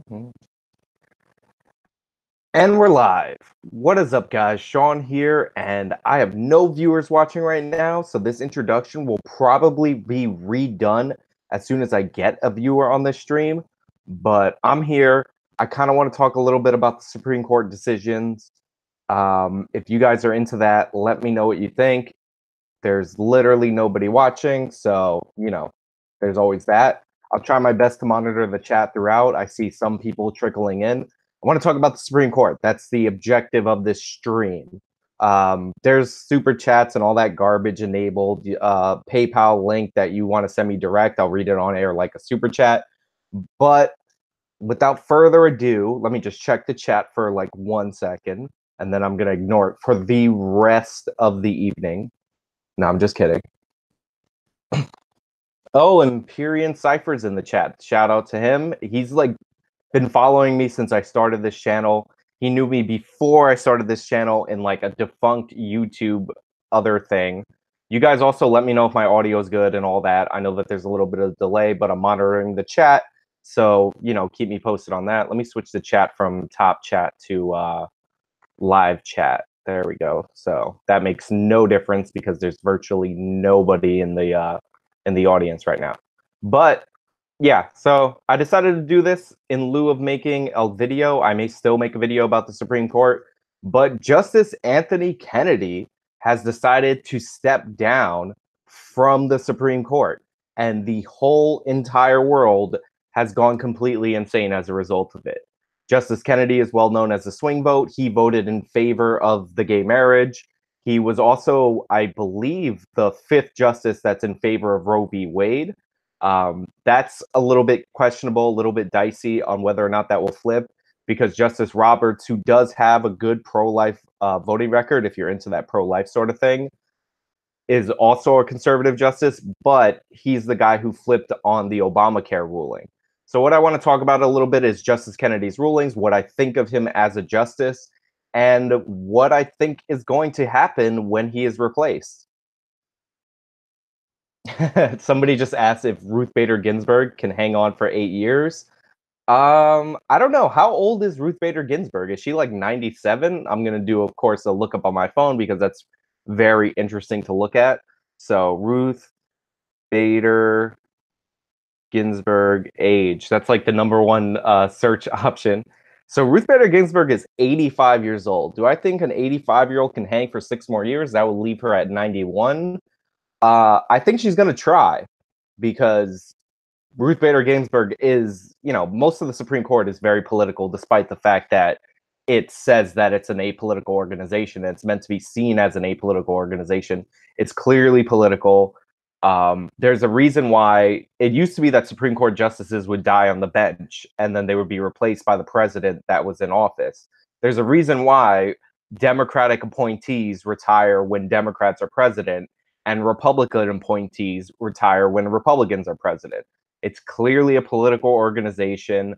And we're live. What is up, guys? Sean here, and I have no viewers watching right now, so this introduction will probably be redone as soon as I get a viewer on this stream. But I'm here. I kind of want to talk a little bit about the Supreme Court decisions. If you guys are into that, let me know what you think. There's literally nobody watching, so, there's always that. I'll try my best to monitor the chat throughout. I see some people trickling in. I want to talk about the Supreme Court. That's the objective of this stream. There's super chats and all that garbage enabled. PayPal link that you want to send me direct, I'll read it on air like a super chat. But without further ado, let me just check the chat for like 1 second, and then I'm going to ignore it for the rest of the evening. No, I'm just kidding. Oh, and Pyrian Cypher's in the chat. Shout out to him. He's like been following me since I started this channel. He knew me before I started this channel in like a defunct YouTube other thing. You guys also let me know if my audio is good and all that. I know that there's a little bit of delay, but I'm monitoring the chat. So, keep me posted on that. Let me switch the chat from top chat to live chat. There we go. So that makes no difference because there's virtually nobody in the audience right now. But yeah, so I decided to do this in lieu of making a video. I may still make a video about the Supreme Court, but Justice Anthony Kennedy has decided to step down from the Supreme Court, and the whole entire world has gone completely insane as a result of it. Justice Kennedy is well known as a swing vote. He voted in favor of the gay marriage. He was also, I believe, the fifth justice that's in favor of Roe v. Wade. That's a little bit questionable, a little bit dicey on whether or not that will flip, because Justice Roberts, who does have a good pro-life voting record, if you're into that pro-life sort of thing, is also a conservative justice, but he's the guy who flipped on the Obamacare ruling. So what I want to talk about a little bit is Justice Kennedy's rulings, what I think of him as a justice, and what I think is going to happen when he is replaced. Somebody just asked if Ruth Bader Ginsburg can hang on for 8 years. I don't know. How old is Ruth Bader Ginsburg? Is she like 97? I'm gonna do, of course, a lookup on my phone because that's very interesting to look at. So Ruth Bader Ginsburg age. That's like the number one search option. So Ruth Bader Ginsburg is 85 years old. Do I think an 85-year-old can hang for 6 more years? That would leave her at 91. I think she's going to try, because Ruth Bader Ginsburg is, most of the Supreme Court is very political, despite the fact that it says that it's an apolitical organization. It's meant to be seen as an apolitical organization. It's clearly political. There's a reason why it used to be that Supreme Court justices would die on the bench and then they would be replaced by the president that was in office. There's a reason why Democratic appointees retire when Democrats are president, and Republican appointees retire when Republicans are president. It's clearly a political organization.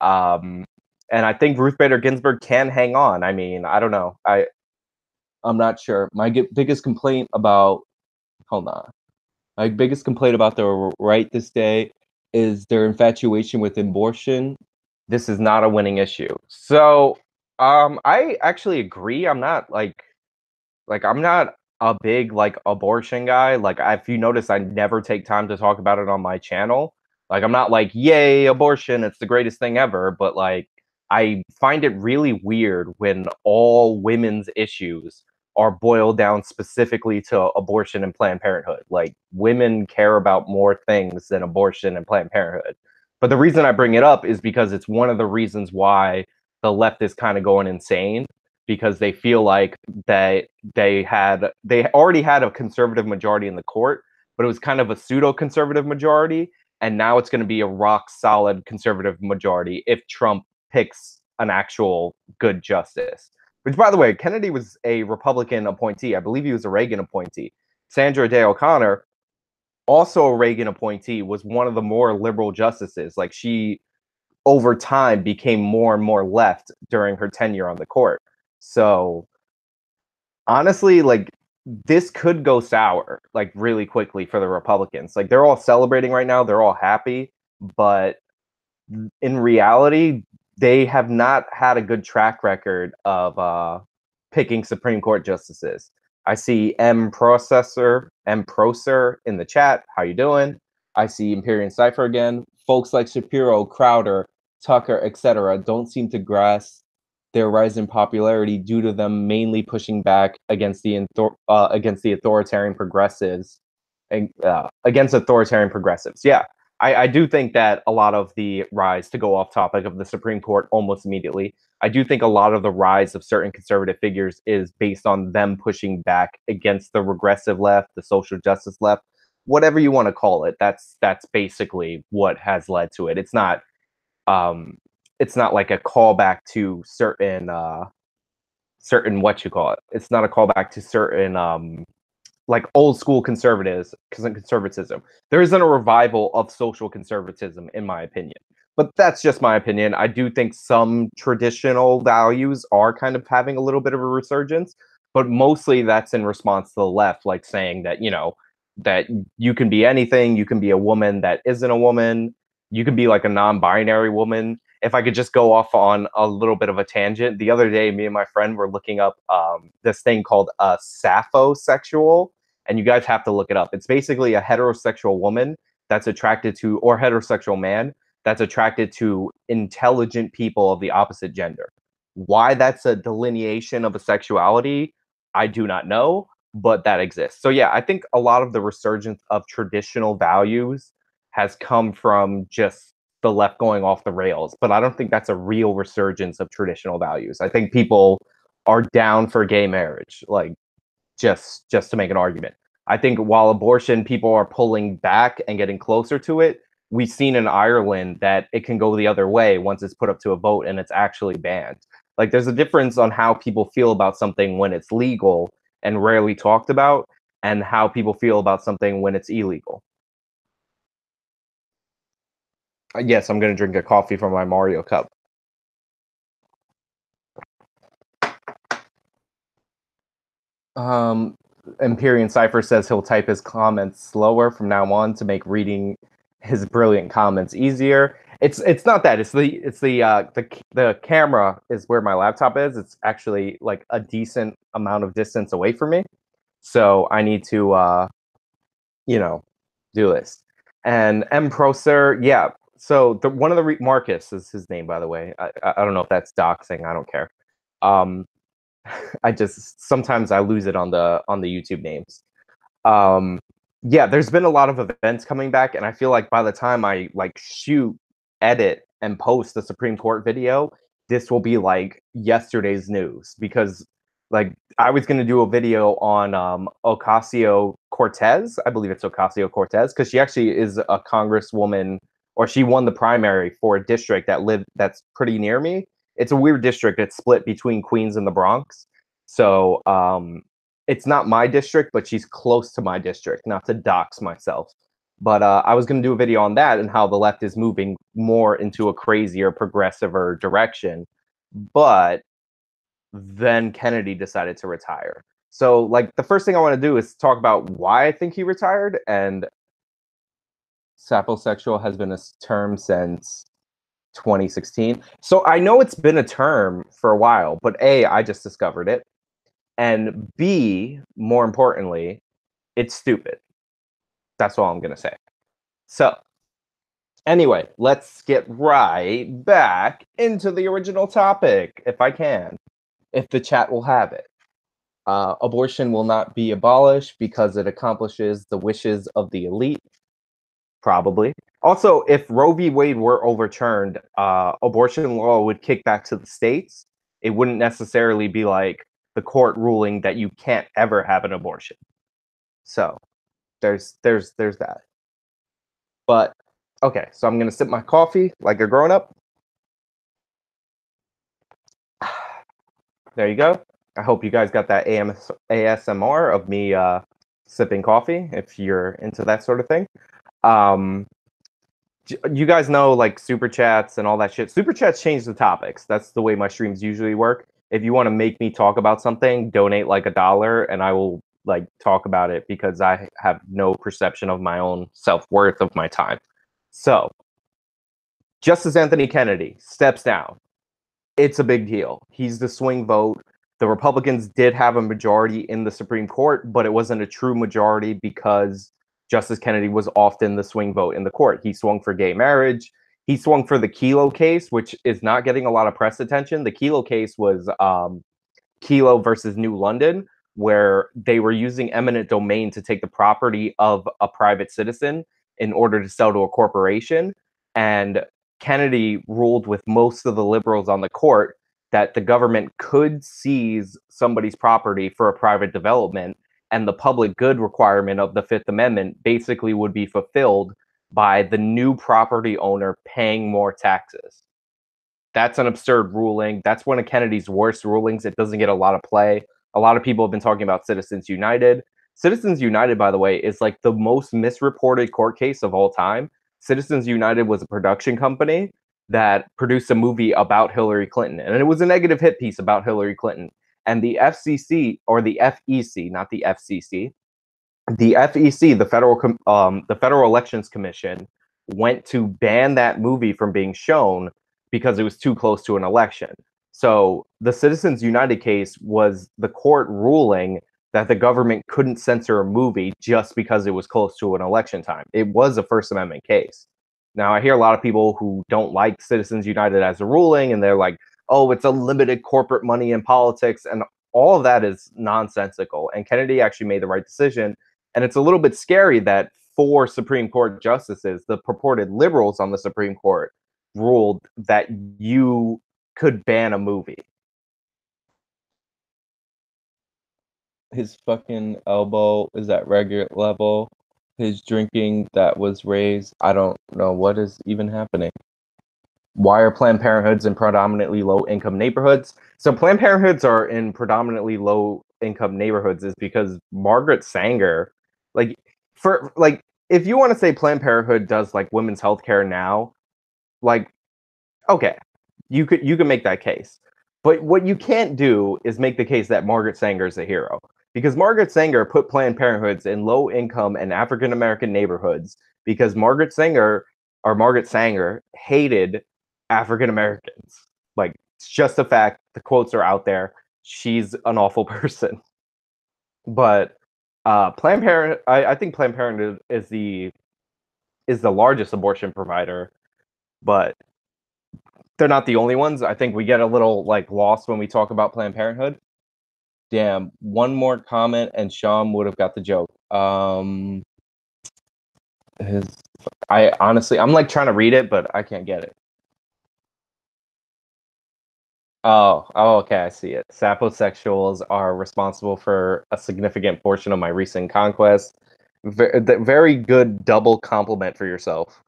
And I think Ruth Bader Ginsburg can hang on. I mean, I don't know. I'm not sure. My biggest complaint about hold on. My biggest complaint about the right this day is their infatuation with abortion. This is not a winning issue. So, I actually agree. I'm not I'm not a big like abortion guy. Like, if you notice, I never take time to talk about it on my channel. Like, I'm not like, yay, abortion, it's the greatest thing ever. But like, I find it really weird when all women's issues are boiled down specifically to abortion and Planned Parenthood. Like, women care about more things than abortion and Planned Parenthood. But the reason I bring it up is because it's one of the reasons why the left is kind of going insane, because they feel like that they already had a conservative majority in the court, but it was kind of a pseudo conservative majority, and now it's going to be a rock solid conservative majority if Trump picks an actual good justice. Which, by the way, Kennedy was a Republican appointee. I believe he was a Reagan appointee. Sandra Day O'Connor, also a Reagan appointee, was one of the more liberal justices. Like, she over time became more and more left during her tenure on the court. So honestly, like, this could go sour like really quickly for the Republicans. Like, they're all celebrating right now, they're all happy, but in reality, they have not had a good track record of picking Supreme Court justices. I see M Procer in the chat. How you doing? I see Empyrean Cipher again. Folks like Shapiro, Crowder, Tucker, etc., don't seem to grasp their rise in popularity due to them mainly pushing back against the authoritarian progressives and against authoritarian progressives. Yeah, I do think that a lot of the rise, to go off topic, of the Supreme Court almost immediately, I do think a lot of the rise of certain conservative figures is based on them pushing back against the regressive left, the social justice left, whatever you want to call it. That's basically what has led to it. Um, it's not like a callback to certain what you call it. It's not a callback to certain like old school conservatism. There isn't a revival of social conservatism, in my opinion. But that's just my opinion. I do think some traditional values are kind of having a little bit of a resurgence, but mostly that's in response to the left, like saying that, that you can be anything, you can be a woman that isn't a woman, you can be like a non-binary woman. If I could just go off on a little bit of a tangent, the other day, me and my friend were looking up this thing called a sapphosexual, and you guys have to look it up. It's basically a heterosexual woman that's attracted to, or heterosexual man that's attracted to intelligent people of the opposite gender. Why that's a delineation of a sexuality, I do not know, but that exists. So yeah, I think a lot of the resurgence of traditional values has come from just the left going off the rails, but I don't think that's a real resurgence of traditional values. I think people are down for gay marriage, like just to make an argument. I think while abortion, people are pulling back and getting closer to it. We've seen in Ireland that it can go the other way once it's put up to a vote and it's actually banned. Like there's a difference on how people feel about something when it's legal and rarely talked about, and how people feel about something when it's illegal. Yes, I'm going to drink a coffee from my Mario cup. Um, Empyrean Cipher says he'll type his comments slower from now on to make reading his brilliant comments easier. It's not that. The camera is where my laptop is. It's actually like a decent amount of distance away from me, so I need to do this. And M Procer, yeah. So one of the Marcus is his name, by the way. I don't know if that's doxing. I don't care. Um, I just sometimes I lose it on the YouTube names. Um, yeah, there's been a lot of events coming back, and I feel like by the time I like shoot, edit, and post the Supreme Court video, this will be like yesterday's news, because like I was gonna do a video on Ocasio Cortez. I believe it's Ocasio Cortez, because she actually is a congresswoman, or she won the primary for a district that's pretty near me. It's a weird district. It's split between Queens and the Bronx. So it's not my district, but she's close to my district, not to dox myself. But I was going to do a video on that and how the left is moving more into a crazier, progressiver direction. But then Kennedy decided to retire. So, like, the first thing I want to do is talk about why I think he retired. And saposexual has been a term since 2016. So I know it's been a term for a while, but A, I just discovered it. And B, more importantly, it's stupid. That's all I'm going to say. So, anyway, let's get right back into the original topic, if I can, if the chat will have it. Abortion will not be abolished because it accomplishes the wishes of the elite. Probably. Also, if Roe v. Wade were overturned, abortion law would kick back to the states. It wouldn't necessarily be like the court ruling that you can't ever have an abortion. So there's that. But okay, so I'm gonna sip my coffee like a grown up. There you go. I hope you guys got that ASMR of me sipping coffee, if you're into that sort of thing. You guys know, like, super chats and all that shit. Super chats change the topics. That's the way my streams usually work. If you want to make me talk about something, donate like $1 and I will like talk about it, because I have no perception of my own self-worth of my time. So Justice Anthony Kennedy steps down. It's a big deal. He's the swing vote. The Republicans did have a majority in the Supreme Court, but it wasn't a true majority because Justice Kennedy was often the swing vote in the court. He swung for gay marriage. He swung for the Kelo case, which is not getting a lot of press attention. The Kelo case was Kelo versus New London, where they were using eminent domain to take the property of a private citizen in order to sell to a corporation. And Kennedy ruled with most of the liberals on the court that the government could seize somebody's property for a private development, and the public good requirement of the Fifth Amendment basically would be fulfilled by the new property owner paying more taxes. That's an absurd ruling. That's one of Kennedy's worst rulings. It doesn't get a lot of play. A lot of people have been talking about Citizens United. Citizens United, by the way, is like the most misreported court case of all time. Citizens United was a production company that produced a movie about Hillary Clinton, and it was a negative hit piece about Hillary Clinton. And the FCC, or the FEC, not the FCC, the FEC, the Federal Elections Commission, went to ban that movie from being shown because it was too close to an election. So the Citizens United case was the court ruling that the government couldn't censor a movie just because it was close to an election time. It was a First Amendment case. Now, I hear a lot of people who don't like Citizens United as a ruling, and they're like, oh, it's unlimited corporate money in politics. And all of that is nonsensical. And Kennedy actually made the right decision. And it's a little bit scary that 4 Supreme Court justices, the purported liberals on the Supreme Court, ruled that you could ban a movie. His fucking elbow is at regular level. His drinking that was raised. I don't know what is even happening. Why are Planned Parenthoods in predominantly low-income neighborhoods? So Planned Parenthoods are in predominantly low-income neighborhoods is because Margaret Sanger, if you want to say Planned Parenthood does like women's health care now, like, okay, you could make that case. But what you can't do is make the case that Margaret Sanger is a hero. Because Margaret Sanger put Planned Parenthoods in low-income and African-American neighborhoods because Margaret Sanger hated African-Americans. Like, it's just a fact. The quotes are out there. She's an awful person. But Planned Parenthood, I think Planned Parenthood is the largest abortion provider, but they're not the only ones. I think we get a little like lost when we talk about Planned Parenthood. Damn, one more comment and Sean would have got the joke. I'm like trying to read it, but I can't get it. Oh, okay, I see it. Saposexuals are responsible for a significant portion of my recent conquest. Very good double compliment for yourself.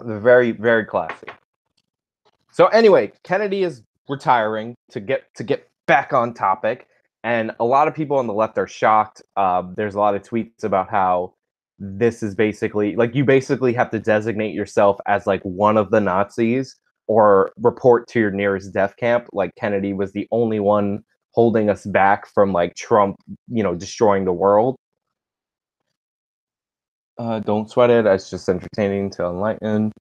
Very, very classy. So anyway, Kennedy is retiring to get back on topic, and a lot of people on the left are shocked. There's a lot of tweets about how this is basically like you basically have to designate yourself as like one of the Nazis or report to your nearest death camp. Like Kennedy was the only one holding us back from like Trump, destroying the world. Don't sweat it. It's just entertaining to enlighten.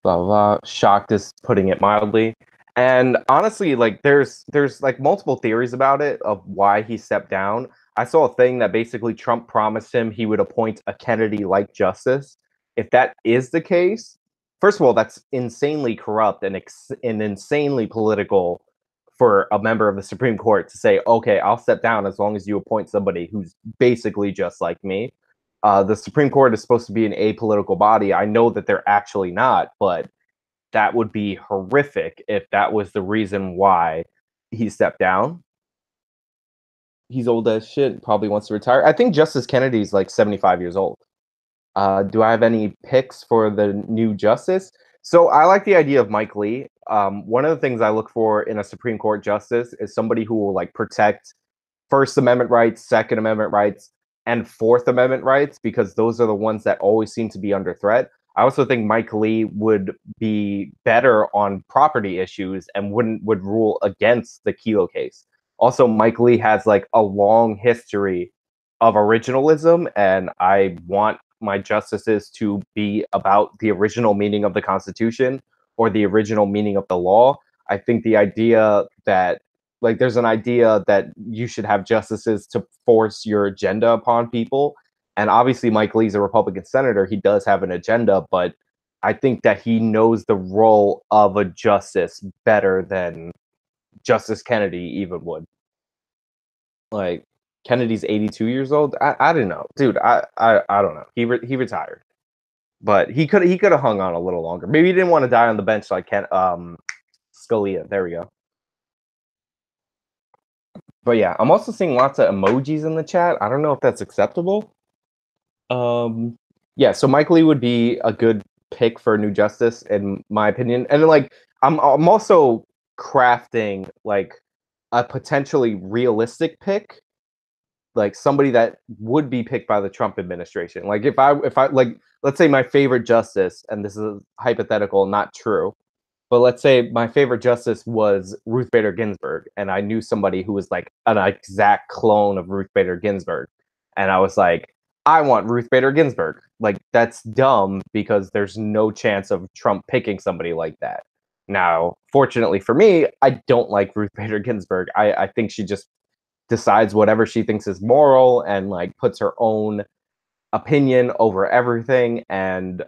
Blah, blah, blah. Shocked is putting it mildly. And honestly, like there's like multiple theories about it of why he stepped down. I saw a thing that basically Trump promised him he would appoint a Kennedy-like justice. If that is the case, first of all, that's insanely corrupt and insanely political for a member of the Supreme Court to say, okay, I'll step down as long as you appoint somebody who's basically just like me. The Supreme Court is supposed to be an apolitical body. I know that they're actually not, but that would be horrific if that was the reason why he stepped down. He's old as shit, probably wants to retire. I think Justice Kennedy's like 75 years old. Do I have any picks for the new justice? So I like the idea of Mike Lee. One of the things I look for in a Supreme Court justice is somebody who will like protect First Amendment rights, Second Amendment rights, and Fourth Amendment rights, because those are the ones that always seem to be under threat. I also think Mike Lee would be better on property issues and would rule against the Kelo case. Also, Mike Lee has like a long history of originalism, and I want my justices to be about the original meaning of the Constitution or the original meaning of the law. I think the idea that like there's an idea that you should have justices to force your agenda upon people. And obviously Mike Lee's a Republican senator. He does have an agenda, but I think that he knows the role of a justice better than Justice Kennedy even would. Like Kennedy's 82 years old. I don't know, dude. I don't know. He retired, but he could have hung on a little longer. Maybe he didn't want to die on the bench like Scalia. There we go. But yeah, I'm also seeing lots of emojis in the chat. I don't know if that's acceptable. Yeah, so Mike Lee would be a good pick for a new justice, in my opinion. And then, like, I'm also crafting like a potentially realistic pick, like somebody that would be picked by the Trump administration. Like if I like, let's say my favorite justice, and this is hypothetical, not true, but let's say my favorite justice was Ruth Bader Ginsburg, and I knew somebody who was like an exact clone of Ruth Bader Ginsburg, and I was like, I want Ruth Bader Ginsburg. Like that's dumb because there's no chance of Trump picking somebody like that. Now, fortunately for me, I don't like Ruth Bader Ginsburg. I think she just decides whatever she thinks is moral and like puts her own opinion over everything, and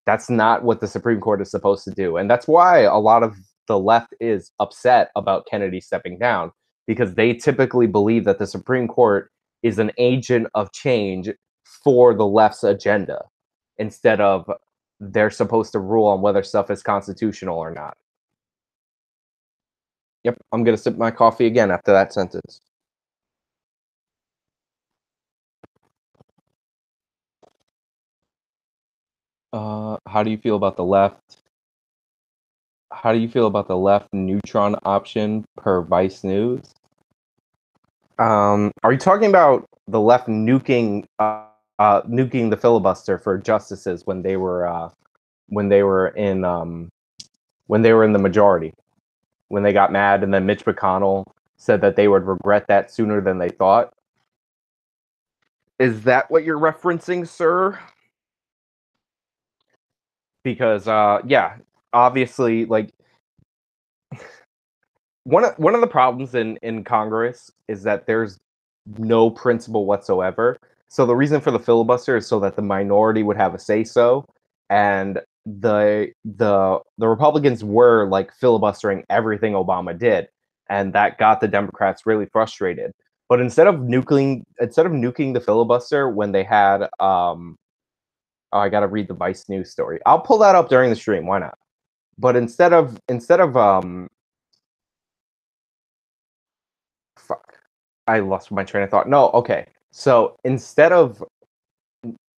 that's not what the Supreme Court is supposed to do. And that's why a lot of the left is upset about Kennedy stepping down, because they typically believe that the Supreme Court is an agent of change for the left's agenda instead of they're supposed to rule on whether stuff is constitutional or not. Yep, I'm going to sip my coffee again after that sentence. How do you feel about the left? How do you feel about the left neutron option per Vice News? Are you talking about the left nuking the filibuster for justices when they were in the majority, when they got mad, and then Mitch McConnell said that they would regret that sooner than they thought? Is that what you're referencing, sir? Because yeah, obviously, like one of the problems in Congress is that there's no principle whatsoever. So the reason for the filibuster is so that the minority would have a say so, and the Republicans were like filibustering everything Obama did, and that got the Democrats really frustrated. But instead of nuking the filibuster when they had oh, I got to read the Vice News story. I'll pull that up during the stream. Why not? But instead of fuck, I lost my train of thought. No, okay. So instead of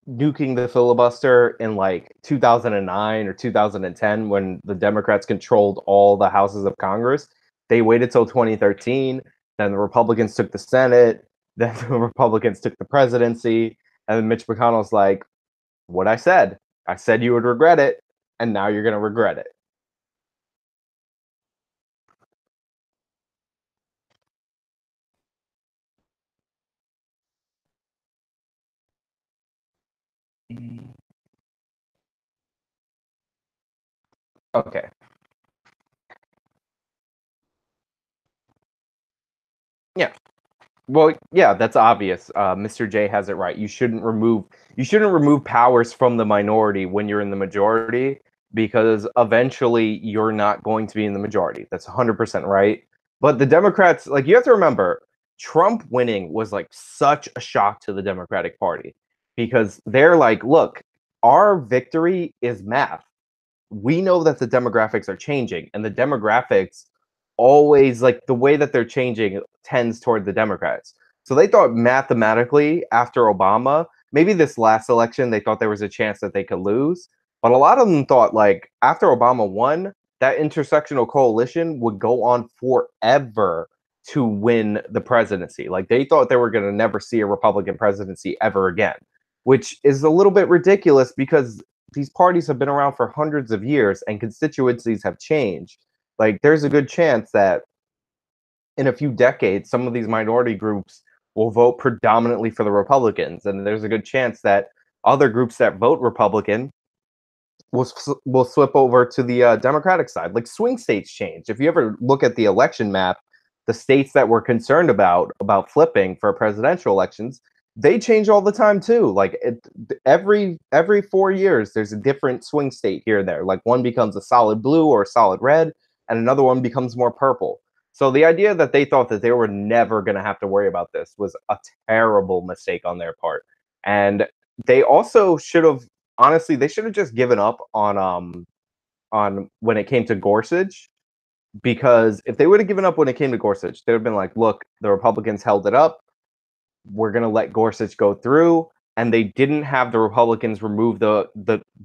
nuking the filibuster in like 2009 or 2010 when the Democrats controlled all the houses of Congress, they waited till 2013. Then the Republicans took the Senate. Then the Republicans took the presidency. And then Mitch McConnell's like, what I said you would regret it. And now you're going to regret it. Okay. Yeah. Well, yeah, that's obvious. Mr. J has it right. You shouldn't remove powers from the minority when you're in the majority, because eventually you're not going to be in the majority. That's 100% right. But the Democrats, like, you have to remember, Trump winning was like such a shock to the Democratic Party, because they're like, look, our victory is math. We know that the demographics are changing, and the demographics always, like, the way that they're changing tends toward the Democrats. So they thought mathematically after Obama, maybe this last election, they thought there was a chance that they could lose. But a lot of them thought, like, after Obama won, that intersectional coalition would go on forever to win the presidency. Like, they thought they were going to never see a Republican presidency ever again, which is a little bit ridiculous because these parties have been around for hundreds of years and constituencies have changed. Like, there's a good chance that in a few decades, some of these minority groups will vote predominantly for the Republicans, and there's a good chance that other groups that vote Republican will slip over to the Democratic side. Like swing states change. If you ever look at the election map, the states that we're concerned about flipping for presidential elections, they change all the time too. Like every 4 years, there's a different swing state here or there. Like one becomes a solid blue or a solid red, and another one becomes more purple. So the idea that they thought that they were never going to have to worry about this was a terrible mistake on their part. And they also should have, honestly, they should have just given up on when it came to Gorsuch, because if they would have given up when it came to Gorsuch, they would have been like, look, the Republicans held it up. We're gonna let Gorsuch go through. And they didn't have the Republicans remove the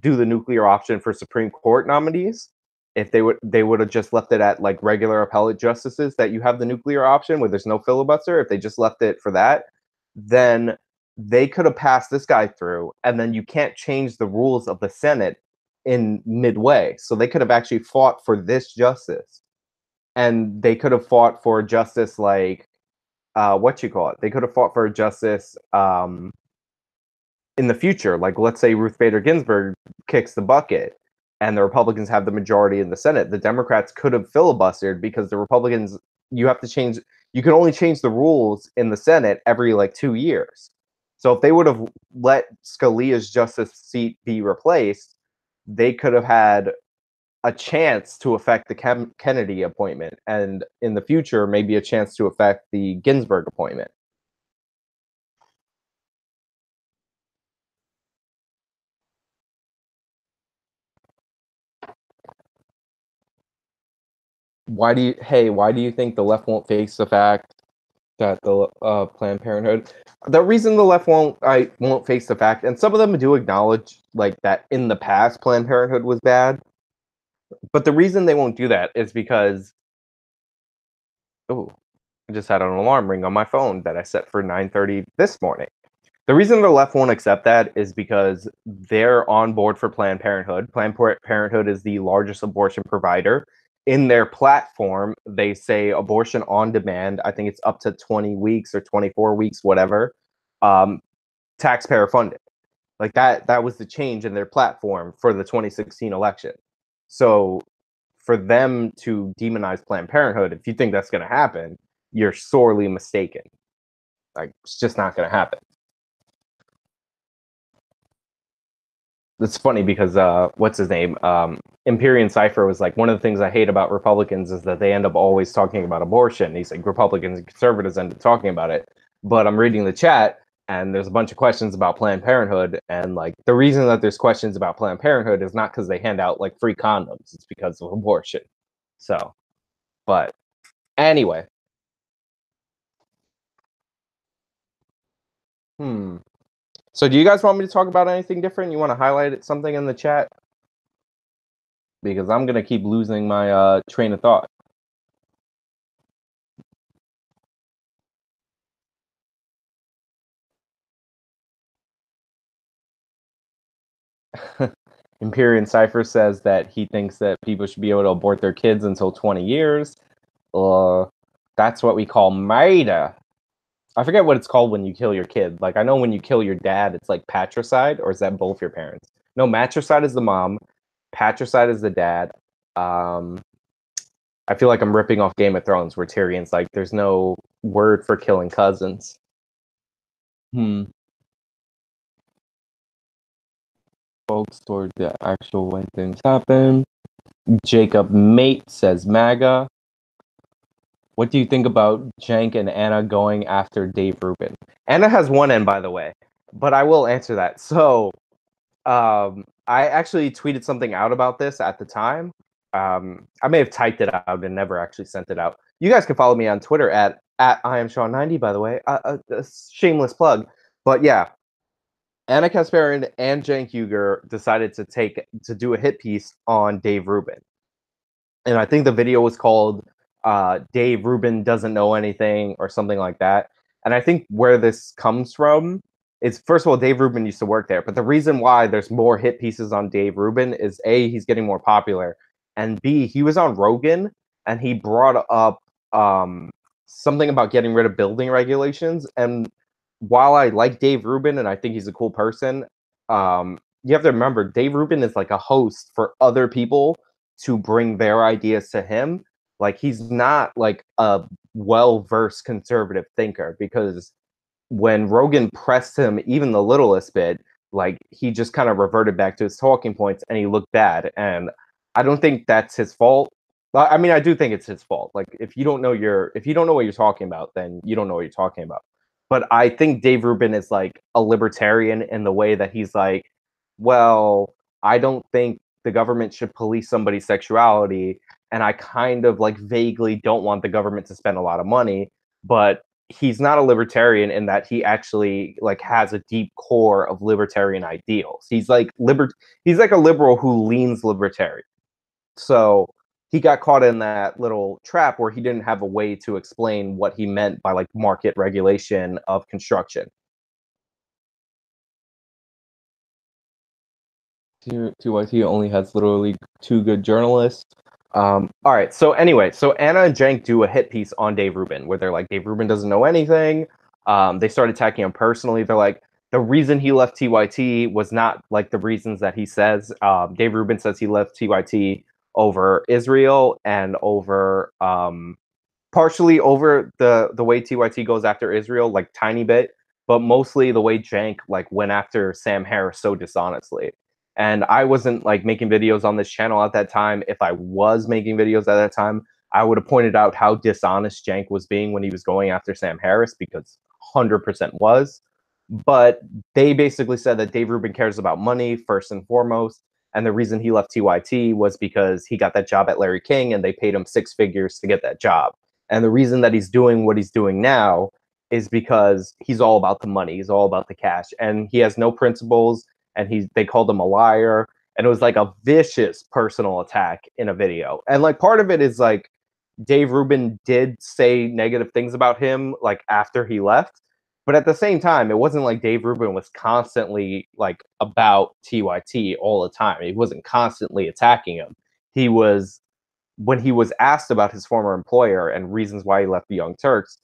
do the nuclear option for Supreme Court nominees. If they would have just left it at like regular appellate justices that you have the nuclear option where there's no filibuster. If they just left it for that, then they could have passed this guy through, and then you can't change the rules of the Senate in midway. So they could have actually fought for this justice, and they could have fought for justice like what you call it. They could have fought for justice in the future. Like let's say Ruth Bader Ginsburg kicks the bucket, and the Republicans have the majority in the Senate. The Democrats could have filibustered because the Republicans, you have to change. You can only change the rules in the Senate every like 2 years. So if they would have let Scalia's justice seat be replaced, they could have had a chance to affect the Kennedy appointment, and in the future, maybe a chance to affect the Ginsburg appointment. Why do you think the left won't face the fact that the Planned Parenthood? The reason the left won't face the fact, and some of them do acknowledge like that in the past Planned Parenthood was bad, but the reason they won't do that is because, oh, I just had an alarm ring on my phone that I set for 9:30 this morning. The reason the left won't accept that is because they're on board for Planned Parenthood. Planned Parenthood is the largest abortion provider. In their platform, they say abortion on demand. I think it's up to 20 weeks or 24 weeks, whatever. Taxpayer funded. Like that was the change in their platform for the 2016 election. So for them to demonize Planned Parenthood, if you think that's going to happen, you're sorely mistaken. Like it's just not going to happen. It's funny because what's his name? Empyrean Cipher was like, one of the things I hate about Republicans is that they end up always talking about abortion. He's like, Republicans and conservatives end up talking about it. But I'm reading the chat, and there's a bunch of questions about Planned Parenthood, and like the reason that there's questions about Planned Parenthood is not because they hand out like free condoms, it's because of abortion. So, but anyway. So do you guys want me to talk about anything different? You want to highlight something in the chat? Because I'm going to keep losing my train of thought. Empyrean Cipher says that he thinks that people should be able to abort their kids until 20 years. That's what we call murder. I forget what it's called when you kill your kid. Like, I know when you kill your dad, it's like patricide, or is that both your parents? No, matricide is the mom. Patricide is the dad. I feel like I'm ripping off Game of Thrones, where Tyrion's like, there's no word for killing cousins. Folks toward the actual when things happen. Jacob Mate says MAGA. What do you think about Cenk and Anna going after Dave Rubin? Anna has one N, by the way, but I will answer that. So, I actually tweeted something out about this at the time. I may have typed it out and never actually sent it out. You guys can follow me on Twitter at I am Sean90, by the way. A shameless plug. But yeah, Anna Kasparian and Cenk Uygur decided to do a hit piece on Dave Rubin. And I think the video was called Dave Rubin Doesn't Know Anything or something like that. And I think where this comes from is, first of all, Dave Rubin used to work there. But the reason why there's more hit pieces on Dave Rubin is A, he's getting more popular. And B, he was on Rogan and he brought up something about getting rid of building regulations. And while I like Dave Rubin and I think he's a cool person, you have to remember Dave Rubin is like a host for other people to bring their ideas to him. Like he's not like a well-versed conservative thinker, because when Rogan pressed him even the littlest bit, like he just kind of reverted back to his talking points and he looked bad. And I don't think that's his fault. I mean, I do think it's his fault. Like if you don't know what you're talking about, then you don't know what you're talking about. But I think Dave Rubin is like a libertarian in the way that he's like, well, I don't think the government should police somebody's sexuality, and I kind of like vaguely don't want the government to spend a lot of money, but he's not a libertarian in that he actually like has a deep core of libertarian ideals. He's like a liberal who leans libertarian. So he got caught in that little trap where he didn't have a way to explain what he meant by like market regulation of construction. TYT only has literally two good journalists. All right. So anyway, so Anna and Cenk do a hit piece on Dave Rubin where they're like, Dave Rubin doesn't know anything. They start attacking him personally. They're like, the reason he left TYT was not like the reasons that he says. Dave Rubin says he left TYT over Israel and over partially over the way TYT goes after Israel, like tiny bit, but mostly the way Cenk like went after Sam Harris so dishonestly. And I wasn't like making videos on this channel at that time. If I was making videos at that time, I would have pointed out how dishonest Cenk was being when he was going after Sam Harris, because 100% was. But they basically said that Dave Rubin cares about money first and foremost. And the reason he left TYT was because he got that job at Larry King and they paid him six figures to get that job. And the reason that he's doing what he's doing now is because he's all about the money. He's all about the cash. And he has no principles. And they called him a liar. And it was like a vicious personal attack in a video. And like part of it is like Dave Rubin did say negative things about him like after he left. But at the same time, it wasn't like Dave Rubin was constantly like about TYT all the time. He wasn't constantly attacking him. He was, when he was asked about his former employer and reasons why he left the Young Turks,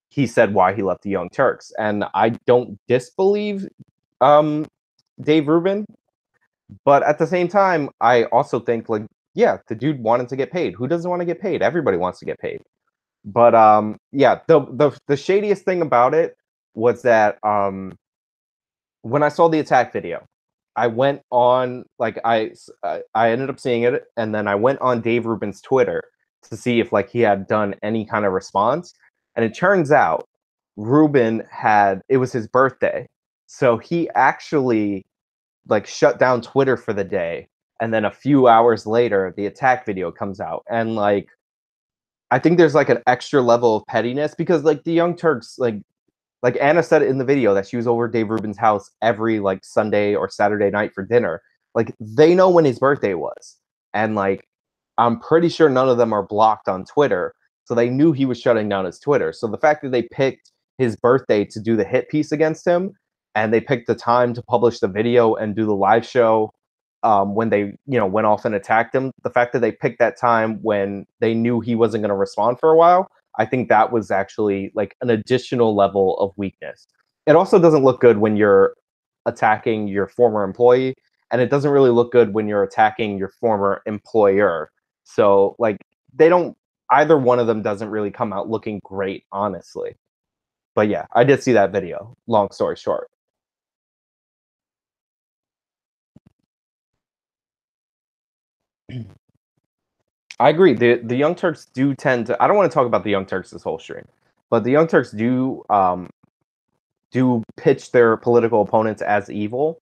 he said why he left the Young Turks. And I don't disbelieve Dave Rubin, but at the same time, I also think like, yeah, the dude wanted to get paid. Who doesn't want to get paid? Everybody wants to get paid. But yeah, the shadiest thing about it was that when I saw the attack video, I went on like I ended up seeing it, and then I went on Dave Rubin's Twitter to see if like he had done any kind of response, and it turns out Rubin had, it was his birthday, so he actually like shut down Twitter for the day, and then a few hours later the attack video comes out, and like I think there's like an extra level of pettiness because like the Young Turks, like Anna said in the video that she was over at Dave Rubin's house every like Sunday or Saturday night for dinner. Like they know when his birthday was. And like I'm pretty sure none of them are blocked on Twitter. So they knew he was shutting down his Twitter. So the fact that they picked his birthday to do the hit piece against him, and they picked the time to publish the video and do the live show when they, went off and attacked him, the fact that they picked that time when they knew he wasn't going to respond for a while, I think that was actually like an additional level of weakness. It also doesn't look good when you're attacking your former employee, and it doesn't really look good when you're attacking your former employer. So like they don't, either one of them doesn't really come out looking great, honestly. But yeah, I did see that video. Long story short. I agree. The Young Turks do tend to. I don't want to talk about the Young Turks this whole stream, but the Young Turks do pitch their political opponents as evil.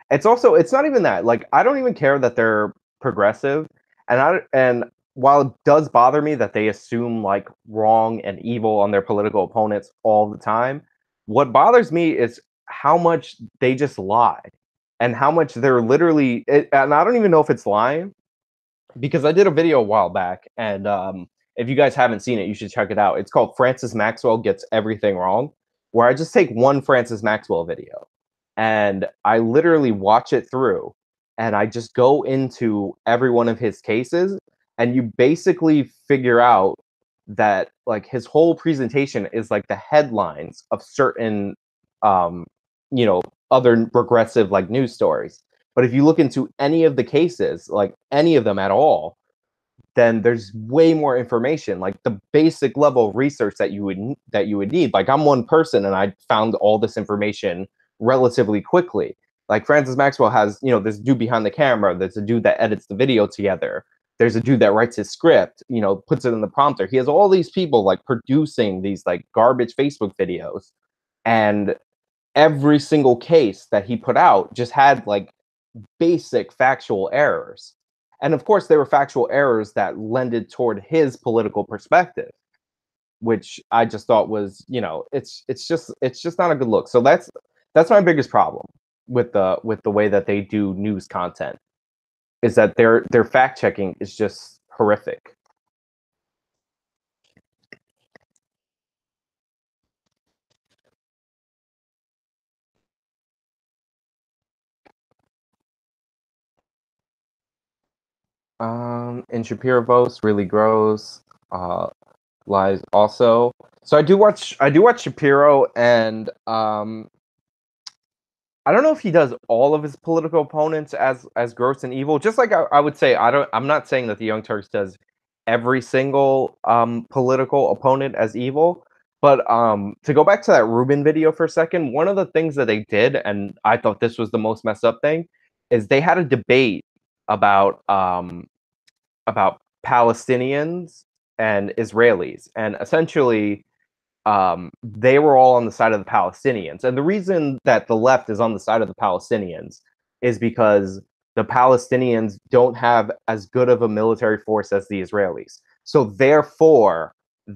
It's not even that. Like I don't even care that they're progressive, and while it does bother me that they assume like wrong and evil on their political opponents all the time, what bothers me is how much they just lie and how much they're literally. And I don't even know if it's lying because I did a video a while back, and if you guys haven't seen it, you should check it out. It's called Francis Maxwell Gets Everything Wrong, where I just take one Francis Maxwell video and I literally watch it through and I just go into every one of his cases, and you basically figure out that like his whole presentation is like the headlines of certain um, other regressive like news stories. But if you look into any of the cases, like any of them at all, then there's way more information, like the basic level of research that you would need. Like I'm one person and I found all this information relatively quickly. Like Francis Maxwell has, this dude behind the camera, there's a dude that edits the video together, there's a dude that writes his script, puts it in the prompter. He has all these people like producing these like garbage Facebook videos, and every single case that he put out just had like basic factual errors. And of course, there were factual errors that lended toward his political perspective, which I just thought was, it's just not a good look. So that's my biggest problem with the way that they do news content, is that their fact checking is just horrific. And Shapiro Votes really grows. Lies also. So I do watch Shapiro, and I don't know if he does all of his political opponents as gross and evil. Just like I would say, I'm not saying that the Young Turks does every single political opponent as evil. But to go back to that Rubin video for a second, one of the things that they did, and I thought this was the most messed up thing, is they had a debate about about Palestinians and Israelis, and essentially they were all on the side of the Palestinians. And the reason that the left is on the side of the Palestinians is because the Palestinians don't have as good of a military force as the Israelis. So therefore,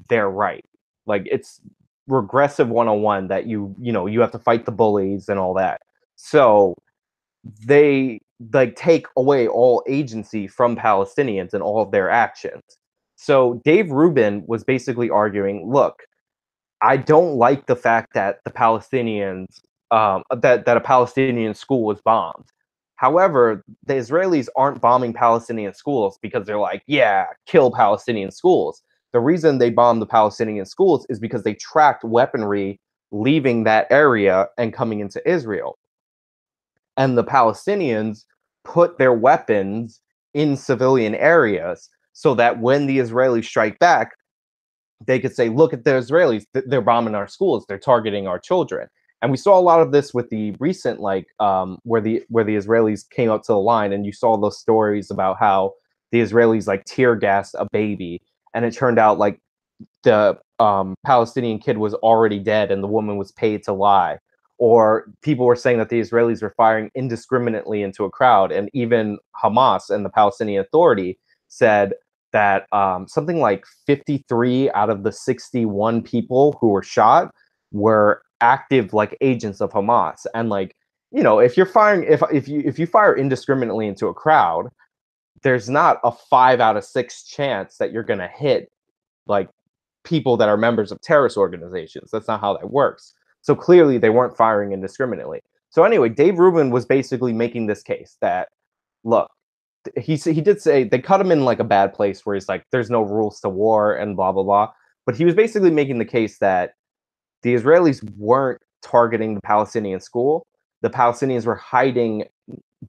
they're right. Like it's regressive 101 that you have to fight the bullies and all that. So they like take away all agency from Palestinians and all of their actions. So Dave Rubin was basically arguing, look, I don't like the fact that the Palestinians that a Palestinian school was bombed. However, the Israelis aren't bombing Palestinian schools because they're like, yeah, kill Palestinian schools. The reason they bombed the Palestinian schools is because they tracked weaponry leaving that area and coming into Israel. And the Palestinians put their weapons in civilian areas so that when the Israelis strike back, they could say, look at the Israelis, they're bombing our schools, they're targeting our children. And we saw a lot of this with the recent, like, where the Israelis came up to the line, and you saw those stories about how the Israelis like tear gassed a baby, and it turned out like the Palestinian kid was already dead and the woman was paid to lie. Or people were saying that the Israelis were firing indiscriminately into a crowd, and even Hamas and the Palestinian Authority said that something like 53 out of the 61 people who were shot were active like agents of Hamas. And like, if you're firing, if you fire indiscriminately into a crowd, there's not a 5 out of 6 chance that you're gonna hit like people that are members of terrorist organizations. That's not how that works. So clearly they weren't firing indiscriminately. So anyway, Dave Rubin was basically making this case that, look, he did say they cut him in like a bad place where he's like, there's no rules to war and blah blah blah. But he was basically making the case that the Israelis weren't targeting the Palestinian school. The Palestinians were hiding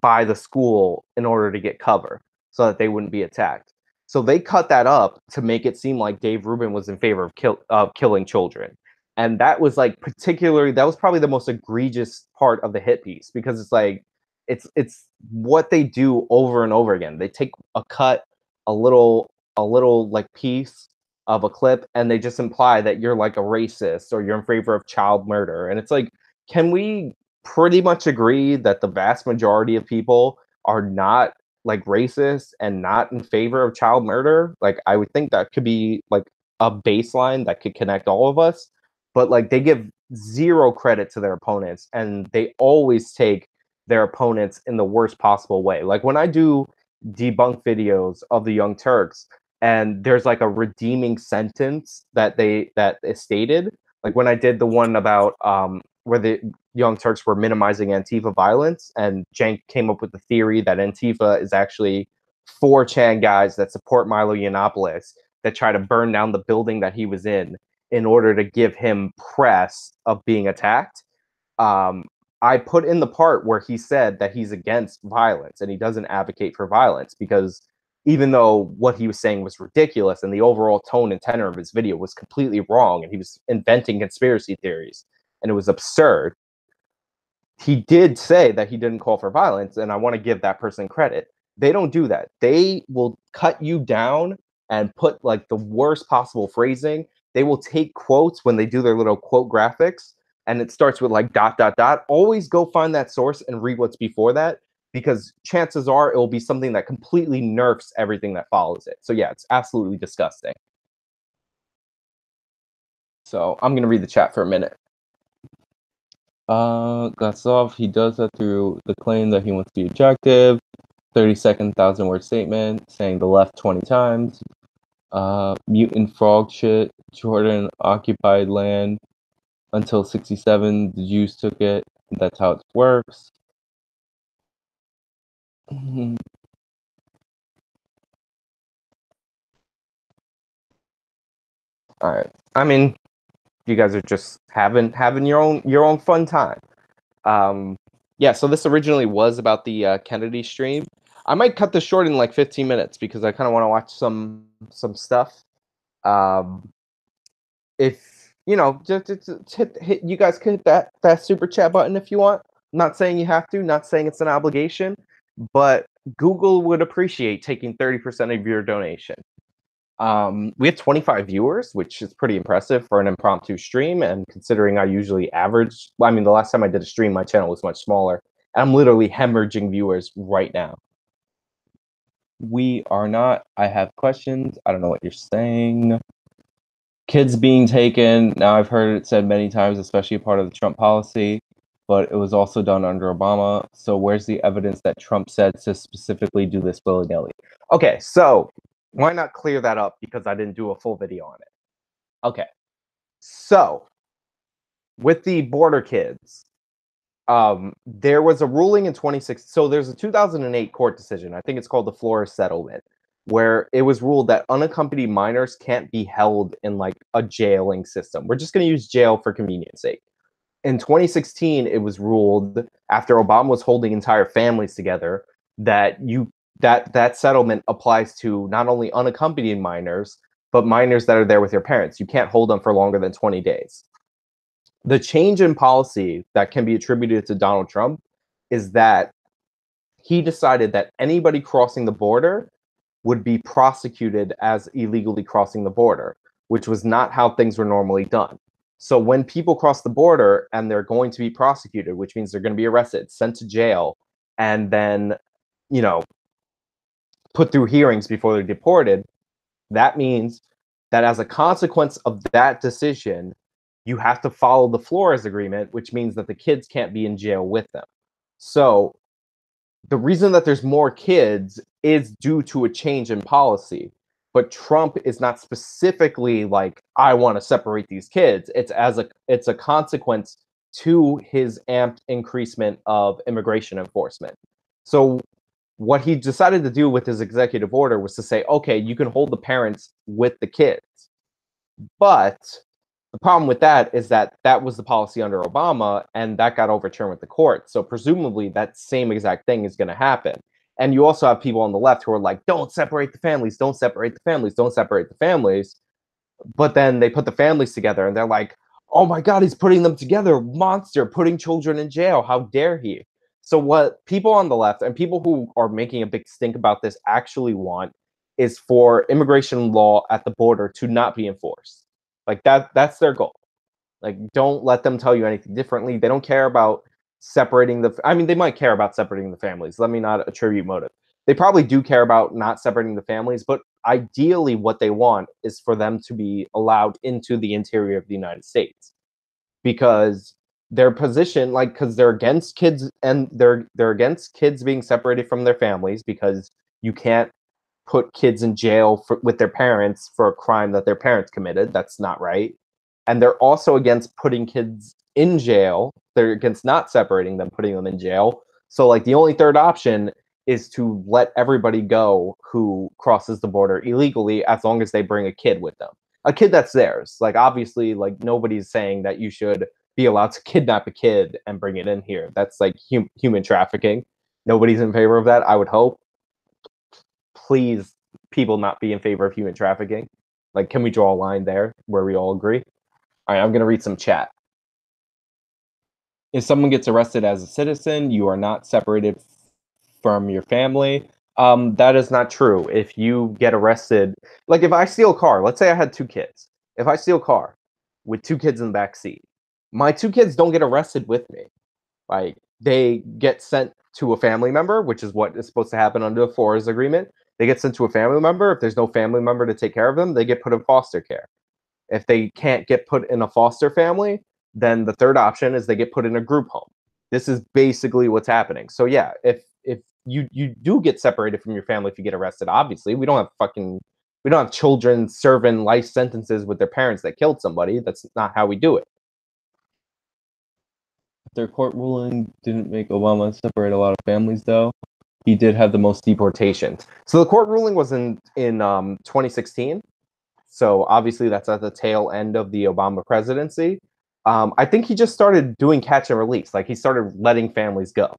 by the school in order to get cover so that they wouldn't be attacked. So they cut that up to make it seem like Dave Rubin was in favor of killing children. And that was like that was probably the most egregious part of the hit piece, because it's like it's what they do over and over again. They take a little like piece of a clip, and they just imply that you're like a racist or you're in favor of child murder. And it's like, can we pretty much agree that the vast majority of people are not like racist and not in favor of child murder? Like I would think that could be like a baseline that could connect all of us. But like they give zero credit to their opponents, and they always take their opponents in the worst possible way. Like when I do debunk videos of the Young Turks, and there's like a redeeming sentence that is stated, like when I did the one about where the Young Turks were minimizing Antifa violence, and Cenk came up with the theory that Antifa is actually 4chan guys that support Milo Yiannopoulos that try to burn down the building that he was in order to give him press of being attacked. I put in the part where he said that he's against violence and he doesn't advocate for violence, because even though what he was saying was ridiculous and the overall tone and tenor of his video was completely wrong and he was inventing conspiracy theories and it was absurd, he did say that he didn't call for violence, and I want to give that person credit. They don't do that. They will cut you down and put like the worst possible phrasing. They will take quotes when they do their little quote graphics, and it starts with like dot dot dot. Always go find that source and read what's before that, because chances are it will be something that completely nerfs everything that follows it. So yeah, it's absolutely disgusting. So I'm gonna read the chat for a minute. Gassov, he does that through the claim that he wants to be objective. 30-second, 1,000-word statement saying the left 20 times. Mutant frog shit. Jordan occupied land until 67. The Jews took it. That's how it works. All right. I mean, you guys are just having your own fun time. Yeah, so this originally was about the Kennedy stream. I might cut this short in like 15 minutes because I kind of want to watch some stuff. If you know, just hit you guys can hit that super chat button if you want. Not saying you have to, not saying it's an obligation, but Google would appreciate taking 30% of your donation. We had 25 viewers, which is pretty impressive for an impromptu stream. And considering I usually average, well, I mean, the last time I did a stream, my channel was much smaller. And I'm literally hemorrhaging viewers right now. We are not. I have questions. I don't know what you're saying. Kids being taken. Now, I've heard it said many times, especially a part of the Trump policy, but it was also done under Obama. So where's the evidence that Trump said to specifically do this willy-nilly? Okay, so why not clear that up, because I didn't do a full video on it. Okay, so with the border kids, there was a ruling in 2016. So there's a 2008 court decision. I think it's called the Flores settlement, where it was ruled that unaccompanied minors can't be held in like a jailing system. We're just going to use jail for convenience sake. In 2016, it was ruled, after Obama was holding entire families together, that that settlement applies to not only unaccompanied minors, but minors that are there with their parents. You can't hold them for longer than 20 days. The change in policy that can be attributed to Donald Trump is that he decided that anybody crossing the border would be prosecuted as illegally crossing the border, which was not how things were normally done. So when people cross the border and they're going to be prosecuted, which means they're going to be arrested, sent to jail, and then, you know, put through hearings before they're deported, that means that as a consequence of that decision, you have to follow the Flores agreement, which means that the kids can't be in jail with them. So the reason that there's more kids is due to a change in policy. But Trump is not specifically like, I want to separate these kids. It's a consequence to his amped increasement of immigration enforcement. So what he decided to do with his executive order was to say, okay, you can hold the parents with the kids. But the problem with that is that that was the policy under Obama, and that got overturned with the court. So presumably that same exact thing is going to happen. And you also have people on the left who are like, don't separate the families, don't separate the families, don't separate the families. But then they put the families together and they're like, oh my God, he's putting them together. Monster, putting children in jail. How dare he? So what people on the left and people who are making a big stink about this actually want is for immigration law at the border to not be enforced. Like that's their goal. Like, don't let them tell you anything differently. They don't care about separating the, I mean, they might care about separating the families. Let me not attribute motive. They probably do care about not separating the families, but ideally what they want is for them to be allowed into the interior of the United States, because their position, like, because they're against kids, and they're against kids being separated from their families, because you can't put kids in jail with their parents for a crime that their parents committed. That's not right. And they're also against putting kids in jail. They're against not separating them, putting them in jail. So like the only third option is to let everybody go who crosses the border illegally, as long as they bring a kid with them. A kid that's theirs. Like, obviously, like, nobody's saying that you should be allowed to kidnap a kid and bring it in here. That's like human trafficking. Nobody's in favor of that, I would hope. Please, people not be in favor of human trafficking. Like, can we draw a line there where we all agree? All right, I'm going to read some chat. If someone gets arrested as a citizen, you are not separated from your family. That is not true. If you get arrested, like if I steal a car, let's say I had two kids. If I steal a car with two kids in the back seat, my two kids don't get arrested with me. Like they get sent to a family member, which is what is supposed to happen under the FORS agreement. They get sent to a family member. If there's no family member to take care of them, they get put in foster care. If they can't get put in a foster family, then the third option is they get put in a group home. This is basically what's happening. So yeah, if you do get separated from your family if you get arrested, obviously we don't have children serving life sentences with their parents that killed somebody. That's not how we do it. Their court ruling didn't make Obama separate a lot of families, though. He did have the most deportations. So the court ruling was in 2016. So obviously that's at the tail end of the Obama presidency. I think he just started doing catch and release. Like he started letting families go.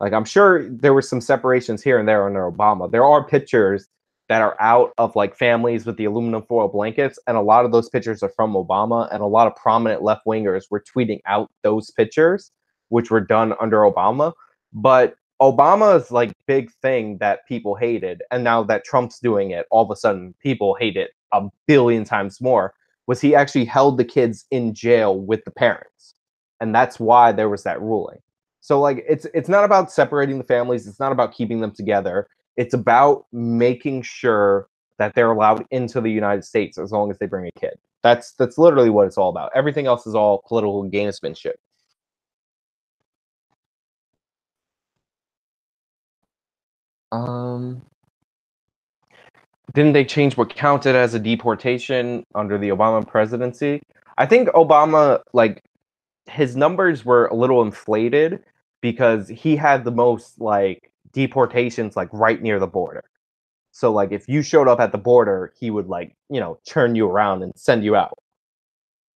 Like I'm sure there were some separations here and there under Obama. There are pictures that are out of like families with the aluminum foil blankets, and a lot of those pictures are from Obama, and a lot of prominent left wingers were tweeting out those pictures, which were done under Obama. But Obama's like big thing that people hated, and now that Trump's doing it, all of a sudden people hate it a billion times more. Was he actually held the kids in jail with the parents, and that's why there was that ruling. So like it's not about separating the families, it's not about keeping them together. It's about making sure that they're allowed into the United States as long as they bring a kid. That's literally what it's all about. Everything else is all political gamesmanship. Um didn't they change what counted as a deportation under the Obama presidency? I think Obama like his numbers were a little inflated because he had the most like deportations like right near the border. So like if you showed up at the border, he would like, turn you around and send you out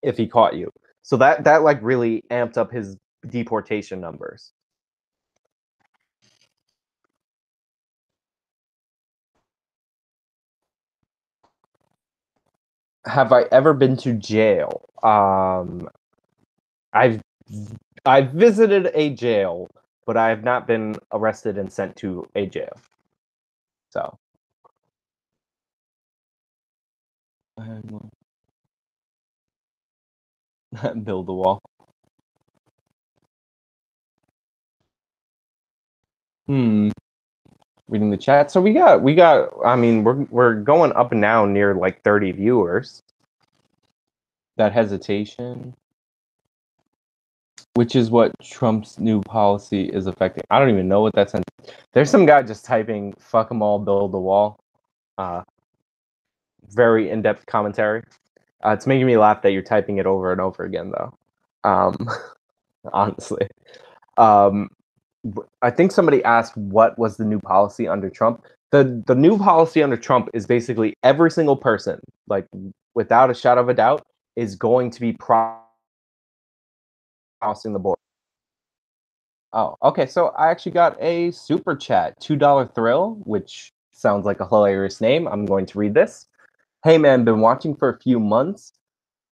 if he caught you. So that like really amped up his deportation numbers. Have I ever been to jail? I've I've visited a jail, but I have not been arrested and sent to a jail. So build the wall. Hmm. Reading the chat. So we got. I mean, we're going up now near like 30 viewers. That hesitation, which is what Trump's new policy is affecting. I don't even know what that's. There's some guy just typing "fuck them all, build the wall." Very in-depth commentary. It's making me laugh that you're typing it over and over again, though. Honestly, um, I think somebody asked what was the new policy under Trump. The new policy under Trump is basically every single person, like without a shadow of a doubt, is going to be crossing the border. Oh, okay. So I actually got a super chat, $2 thrill, which sounds like a hilarious name. I'm going to read this. Hey man, been watching for a few months.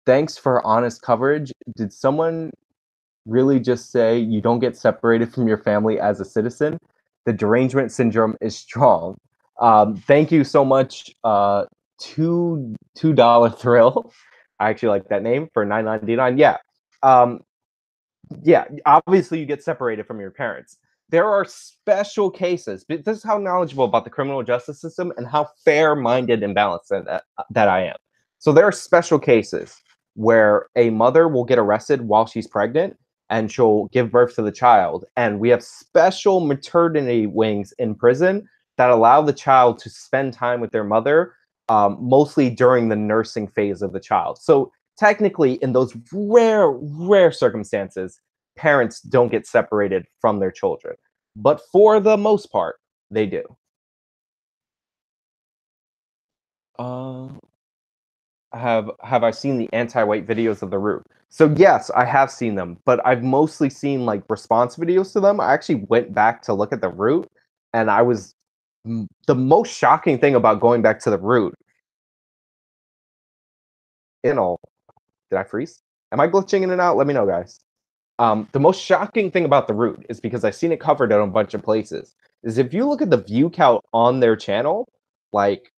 Thanks for honest coverage. Did someone really just say you don't get separated from your family as a citizen? The derangement syndrome is strong. Thank you so much. $2 thrill. I actually like that name for $9.99. Yeah. Yeah, obviously you get separated from your parents. There are special cases. This is how knowledgeable about the criminal justice system and how fair-minded and balanced that I am. So there are special cases where a mother will get arrested while she's pregnant and she'll give birth to the child. And we have special maternity wings in prison that allow the child to spend time with their mother, mostly during the nursing phase of the child. So technically, in those rare circumstances, parents don't get separated from their children. But for the most part, they do. Uh, have I seen the anti-white videos of the root? So yes, I have seen them, but I've mostly seen like response videos to them. I actually went back to look at the root, and I was the most shocking thing about going back to the root. You know, did I freeze? Am I glitching in and out? Let me know, guys. The most shocking thing about the root is because I've seen it covered in a bunch of places. Is if you look at the view count on their channel, like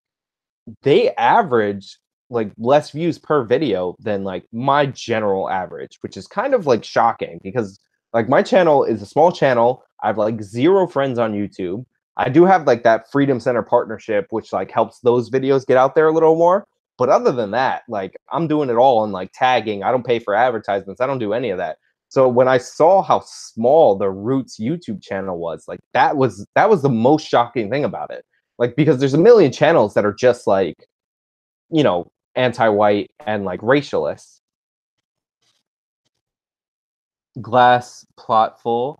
they average like less views per video than like my general average, which is kind of like shocking because like my channel is a small channel. I have like 0 friends on YouTube. I do have like that Freedom Center partnership, which like helps those videos get out there a little more. But other than that, like I'm doing it all on like tagging. I don't pay for advertisements. I don't do any of that. So when I saw how small the Roots YouTube channel was, like that was the most shocking thing about it. Like because there's a million channels that are just like, you know, anti-white and like racialists. Glass plotful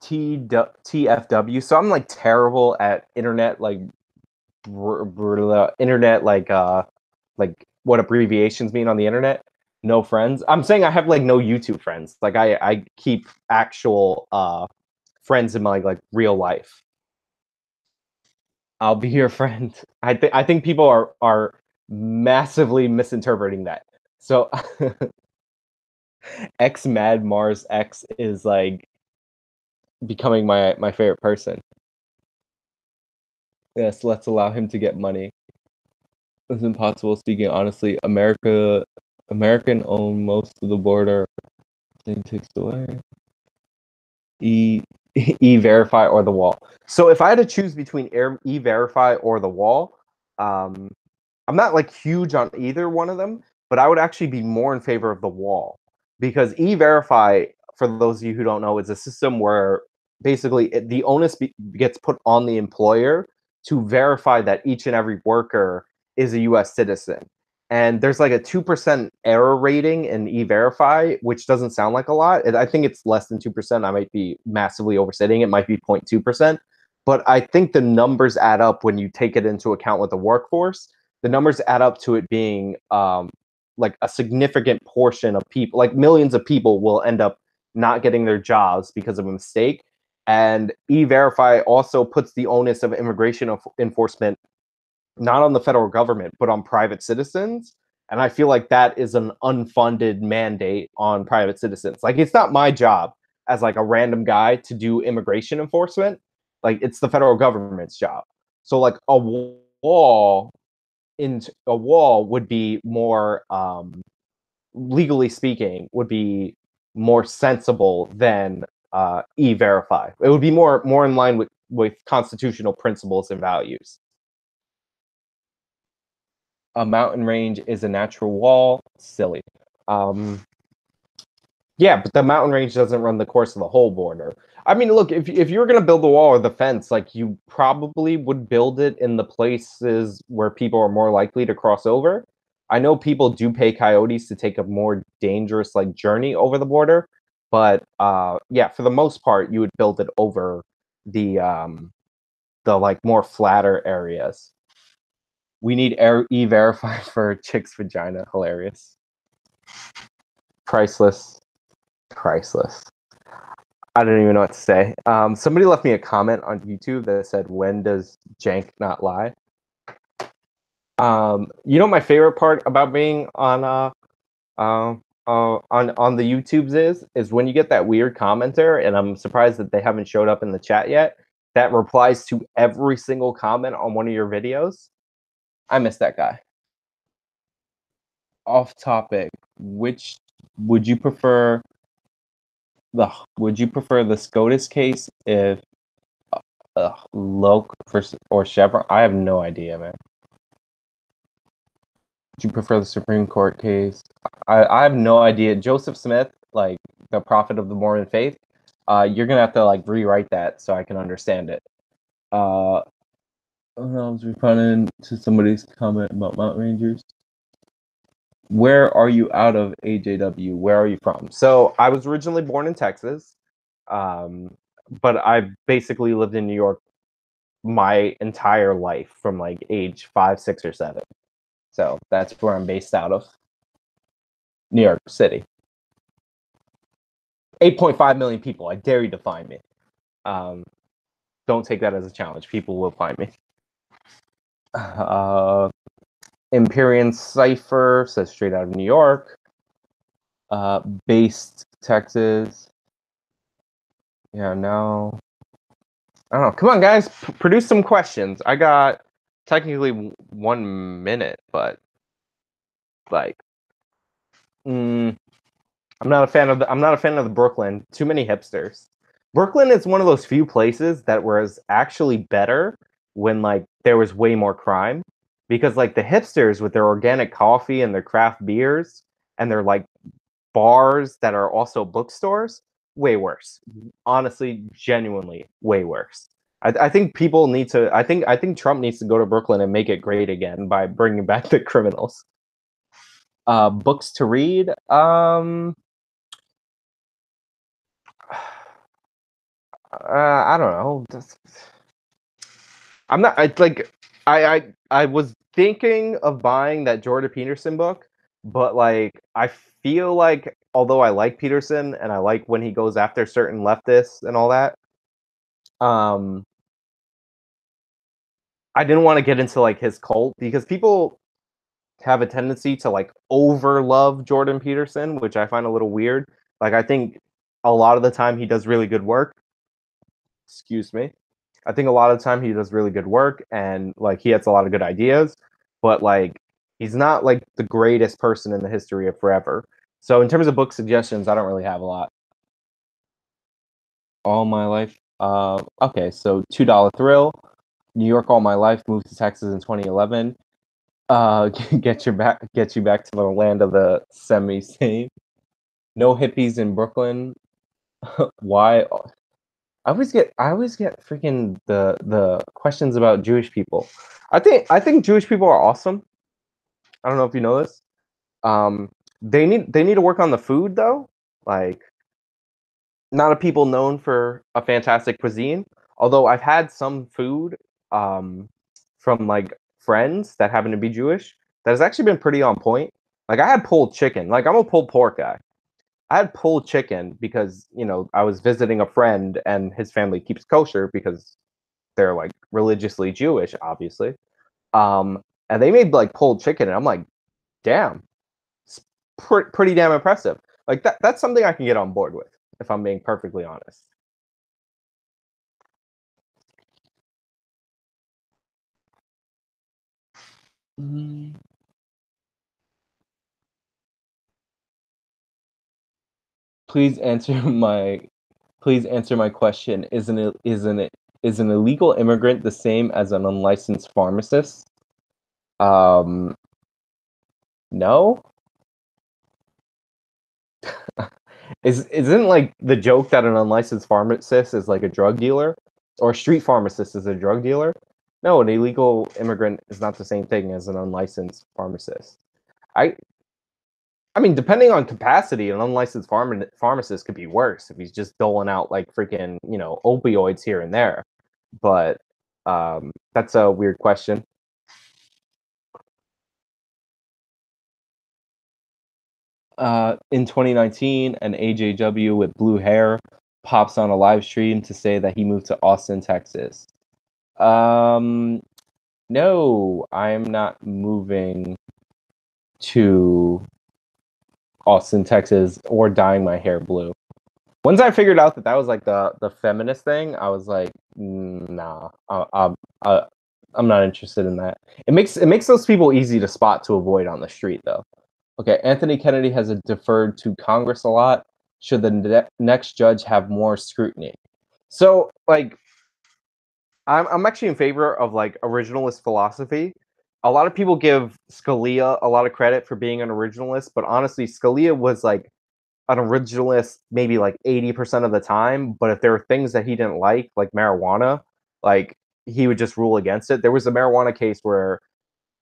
TFW. So I'm like terrible at internet like internet like what abbreviations mean on the internet. No friends. I'm saying I have like no YouTube friends. Like I keep actual friends in my like real life. I'll be your friend. I think people are massively misinterpreting that. So X Mad Mars X is like becoming my favorite person. Yes, let's allow him to get money. It's impossible speaking honestly. American own most of the border. Thing takes away. E E-Verify or the wall. So if I had to choose between E-Verify or the wall, um, I'm not like huge on either one of them, but I would actually be more in favor of the wall because E-Verify, for those of you who don't know, is a system where basically the onus gets put on the employer to verify that each and every worker is a U.S. citizen. And there's like a 2% error rating in E-Verify, which doesn't sound like a lot. I think it's less than 2%. I might be massively overstating. It might be 0.2%. But I think the numbers add up when you take it into account with the workforce. The numbers add up to it being like a significant portion of people, like millions of people will end up not getting their jobs because of a mistake. And E-Verify also puts the onus of immigration enforcement not on the federal government, but on private citizens. And I feel like that is an unfunded mandate on private citizens. Like it's not my job as like a random guy to do immigration enforcement. Like it's the federal government's job. So like wall a wall would be more legally speaking would be more sensible than e-verify. It would be more in line with constitutional principles and values. A mountain range is a natural wall. Silly. Um, yeah, but the mountain range doesn't run the course of the whole border. I mean, look, if you were going to build the wall or the fence, like you probably would build it in the places where people are more likely to cross over. I know people do pay coyotes to take a more dangerous like journey over the border, but yeah, for the most part, you would build it over the like more flatter areas. We need e-verify for chick's vagina. Hilarious. Priceless. Priceless. I don't even know what to say. Somebody left me a comment on YouTube that said, "When does Jank not lie?" You know, my favorite part about being on on the YouTubes is when you get that weird commenter, and I'm surprised that they haven't showed up in the chat yet. That replies to every single comment on one of your videos. I miss that guy. Off topic. Which would you prefer? Would you prefer the SCOTUS case if Loc or Chevron? I have no idea, man. Would you prefer the Supreme Court case? I have no idea. Joseph Smith, like the prophet of the Mormon faith, you're gonna have to like rewrite that so I can understand it. I was responding to somebody's comment about mountain rangers. Where are you out of AJW? Where are you from? So I was originally born in Texas, but I basically lived in New York my entire life from like age 5, 6, or 7. So that's where I'm based out of. New York City. 8.5 million people. I dare you to find me. Don't take that as a challenge. People will find me. Empyrean Cipher says straight out of New York. Based Texas. Yeah, no. I don't know. Come on, guys. Produce some questions. I got technically 1 minute, but like, I'm not a fan of the Brooklyn. Too many hipsters. Brooklyn is one of those few places that was actually better when like there was way more crime, because like the hipsters with their organic coffee and their craft beers and their like bars that are also bookstores, way worse. Honestly, genuinely, way worse. I think people need to. I think Trump needs to go to Brooklyn and make it great again by bringing back the criminals. Books to read. I don't know. I'm not. I like. I was thinking of buying that Jordan Peterson book, but like I feel like although I like Peterson and I like when he goes after certain leftists and all that, um, I didn't want to get into like his cult because people have a tendency to like over love Jordan Peterson, which I find a little weird. Like I think a lot of the time he does really good work. Excuse me. I think a lot of the time he does really good work and like he has a lot of good ideas, but like he's not like the greatest person in the history of forever. So in terms of book suggestions, I don't really have a lot. All my life. Okay, so $2 Thrill, New York all my life, moved to Texas in 2011. Get you back to the land of the semi-sane. No hippies in Brooklyn. Why? I always get freaking the questions about Jewish people. I think Jewish people are awesome. I don't know if you know this. Um, they need to work on the food though. Like not a people known for a fantastic cuisine. Although I've had some food um, from like friends that happen to be Jewish that has actually been pretty on point. Like I had pulled chicken. Like I'm a pulled pork guy. I had pulled chicken because I was visiting a friend and his family keeps kosher because they're like religiously Jewish, obviously. Um, and they made like pulled chicken, and I'm like, damn, it's pretty damn impressive. Like that's something I can get on board with, if I'm being perfectly honest. Mm. Please answer my please answer my question. Is an illegal immigrant the same as an unlicensed pharmacist? Um, no. Isn't like the joke that an unlicensed pharmacist is like a drug dealer or a street pharmacist is a drug dealer? No, an illegal immigrant is not the same thing as an unlicensed pharmacist. I I mean, depending on capacity, an unlicensed pharmacist could be worse if he's just doling out like freaking opioids here and there. But that's a weird question. In 2019, an AJW with blue hair pops on a live stream to say that he moved to Austin, Texas. Um, no, I'm not moving to Austin, Texas, or dyeing my hair blue. Once I figured out that that was like the feminist thing, I was like, nah, uh, I'm not interested in that. It makes those people easy to spot to avoid on the street, though. Okay, Anthony Kennedy has deferred to Congress a lot. Should the next judge have more scrutiny? So, like, I'm actually in favor of like originalist philosophy. A lot of people give Scalia a lot of credit for being an originalist, but honestly, Scalia was like an originalist maybe like 80% of the time. But if there were things that he didn't like marijuana, like he would just rule against it. There was a marijuana case where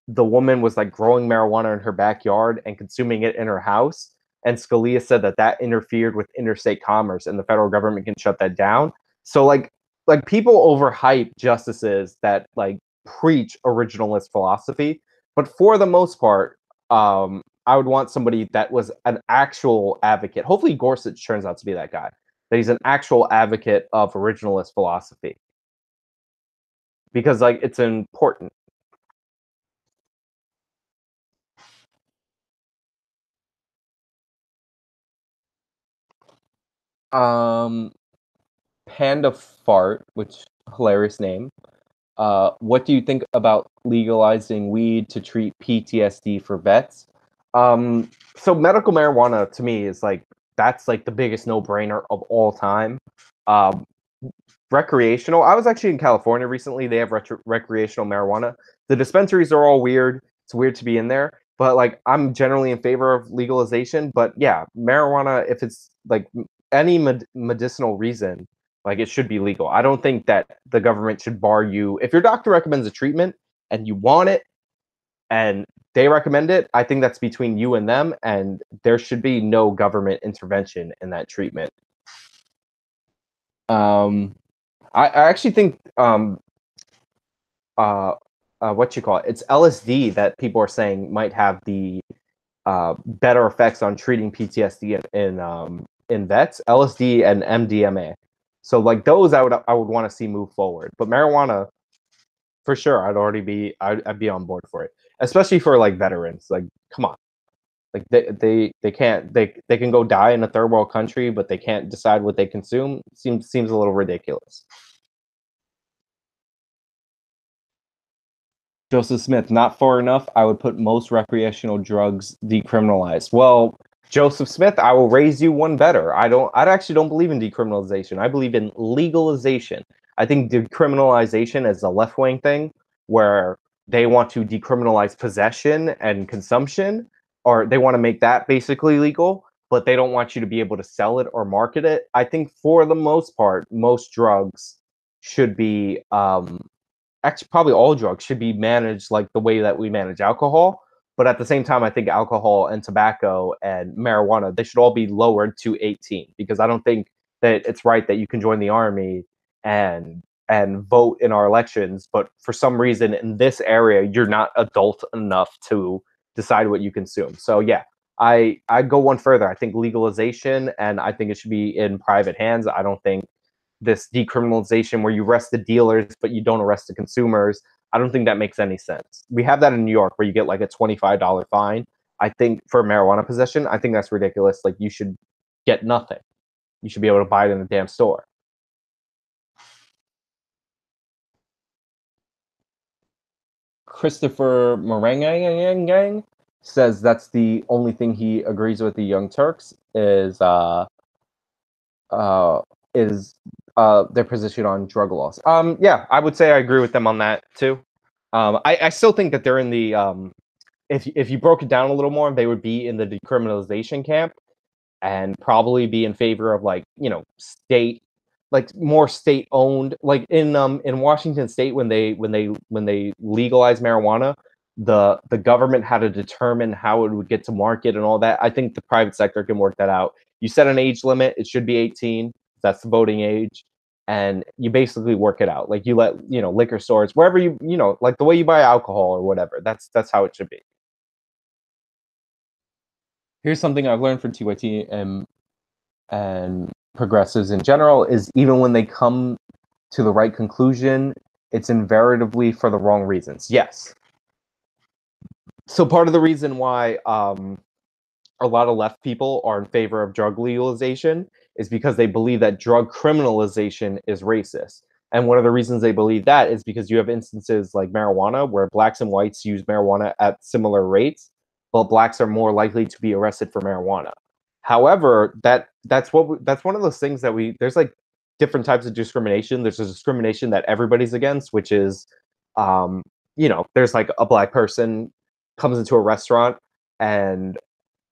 the woman was like growing marijuana in her backyard and consuming it in her house. And Scalia said that that interfered with interstate commerce and the federal government can shut that down. So like people overhype justices that like preach originalist philosophy. But for the most part, I would want somebody that was an actual advocate. Hopefully, Gorsuch turns out to be that guy. That he's an actual advocate of originalist philosophy because, like, it's important. Um, Panda Fart, which hilarious name. What do you think about legalizing weed to treat PTSD for vets? So medical marijuana to me is like that's like the biggest no-brainer of all time. Um, Recreational. I was actually in California recently. They have recreational marijuana. The dispensaries are all weird. It's weird to be in there, but like I'm generally in favor of legalization. But yeah, marijuana, if it's like any medicinal reason, like it should be legal. I don't think that the government should bar you if your doctor recommends a treatment and you want it and they recommend it. I think that's between you and them, and there should be no government intervention in that treatment. Um, I actually think uh, what you call it? It's LSD that people are saying might have the better effects on treating PTSD in vets. LSD and MDMA. So like those, I would want to see move forward. But marijuana, for sure, I'd be on board for it, especially for like veterans. Like, come on, like they can't they can go die in a third world country, but they can't decide what they consume. Seems a little ridiculous. Joseph Smith, not far enough. I would put most recreational drugs decriminalized. Well, Joseph Smith, I will raise you one better. I actually don't believe in decriminalization. I believe in legalization. I think decriminalization is a left wing thing where they want to decriminalize possession and consumption, or they want to make that basically legal, but they don't want you to be able to sell it or market it. I think for the most part, most drugs should be actually probably all drugs should be managed like the way that we manage alcohol. But at the same time, I think alcohol and tobacco and marijuana, they should all be lowered to 18 because I don't think that it's right that you can join the army and vote in our elections, but for some reason in this area you're not adult enough to decide what you consume. So yeah, I go one further. I think legalization, and I think it should be in private hands. I don't think this decriminalization where you arrest the dealers but you don't arrest the consumers. I don't think that makes any sense. We have that in New York where you get like a $25 fine. I think for marijuana possession, I think that's ridiculous. Like you should get nothing. You should be able to buy it in the damn store. Christopher Merengang says that's the only thing he agrees with the Young Turks uh is their position on drug laws. Yeah, I would say I agree with them on that too. I still think that they're in the if you broke it down a little more, they would be in the decriminalization camp and probably be in favor of like state like more state owned like in Washington state when they legalized marijuana, the government had to determine how it would get to market and all that. I think the private sector can work that out. You set an age limit, it should be 18. That's the voting age. And you basically work it out. Like you let liquor stores wherever like the way you buy alcohol or whatever. That's how it should be. Here's something I've learned from TYT and progressives in general is even when they come to the right conclusion, it's invariably for the wrong reasons. Yes. So part of the reason why a lot of left people are in favor of drug legalization is because they believe that drug criminalization is racist. And one of the reasons they believe that is because you have instances like marijuana where blacks and whites use marijuana at similar rates, but blacks are more likely to be arrested for marijuana. However, that's one of those things that there's like different types of discrimination. There's a discrimination that everybody's against, which is um, there's like a black person comes into a restaurant and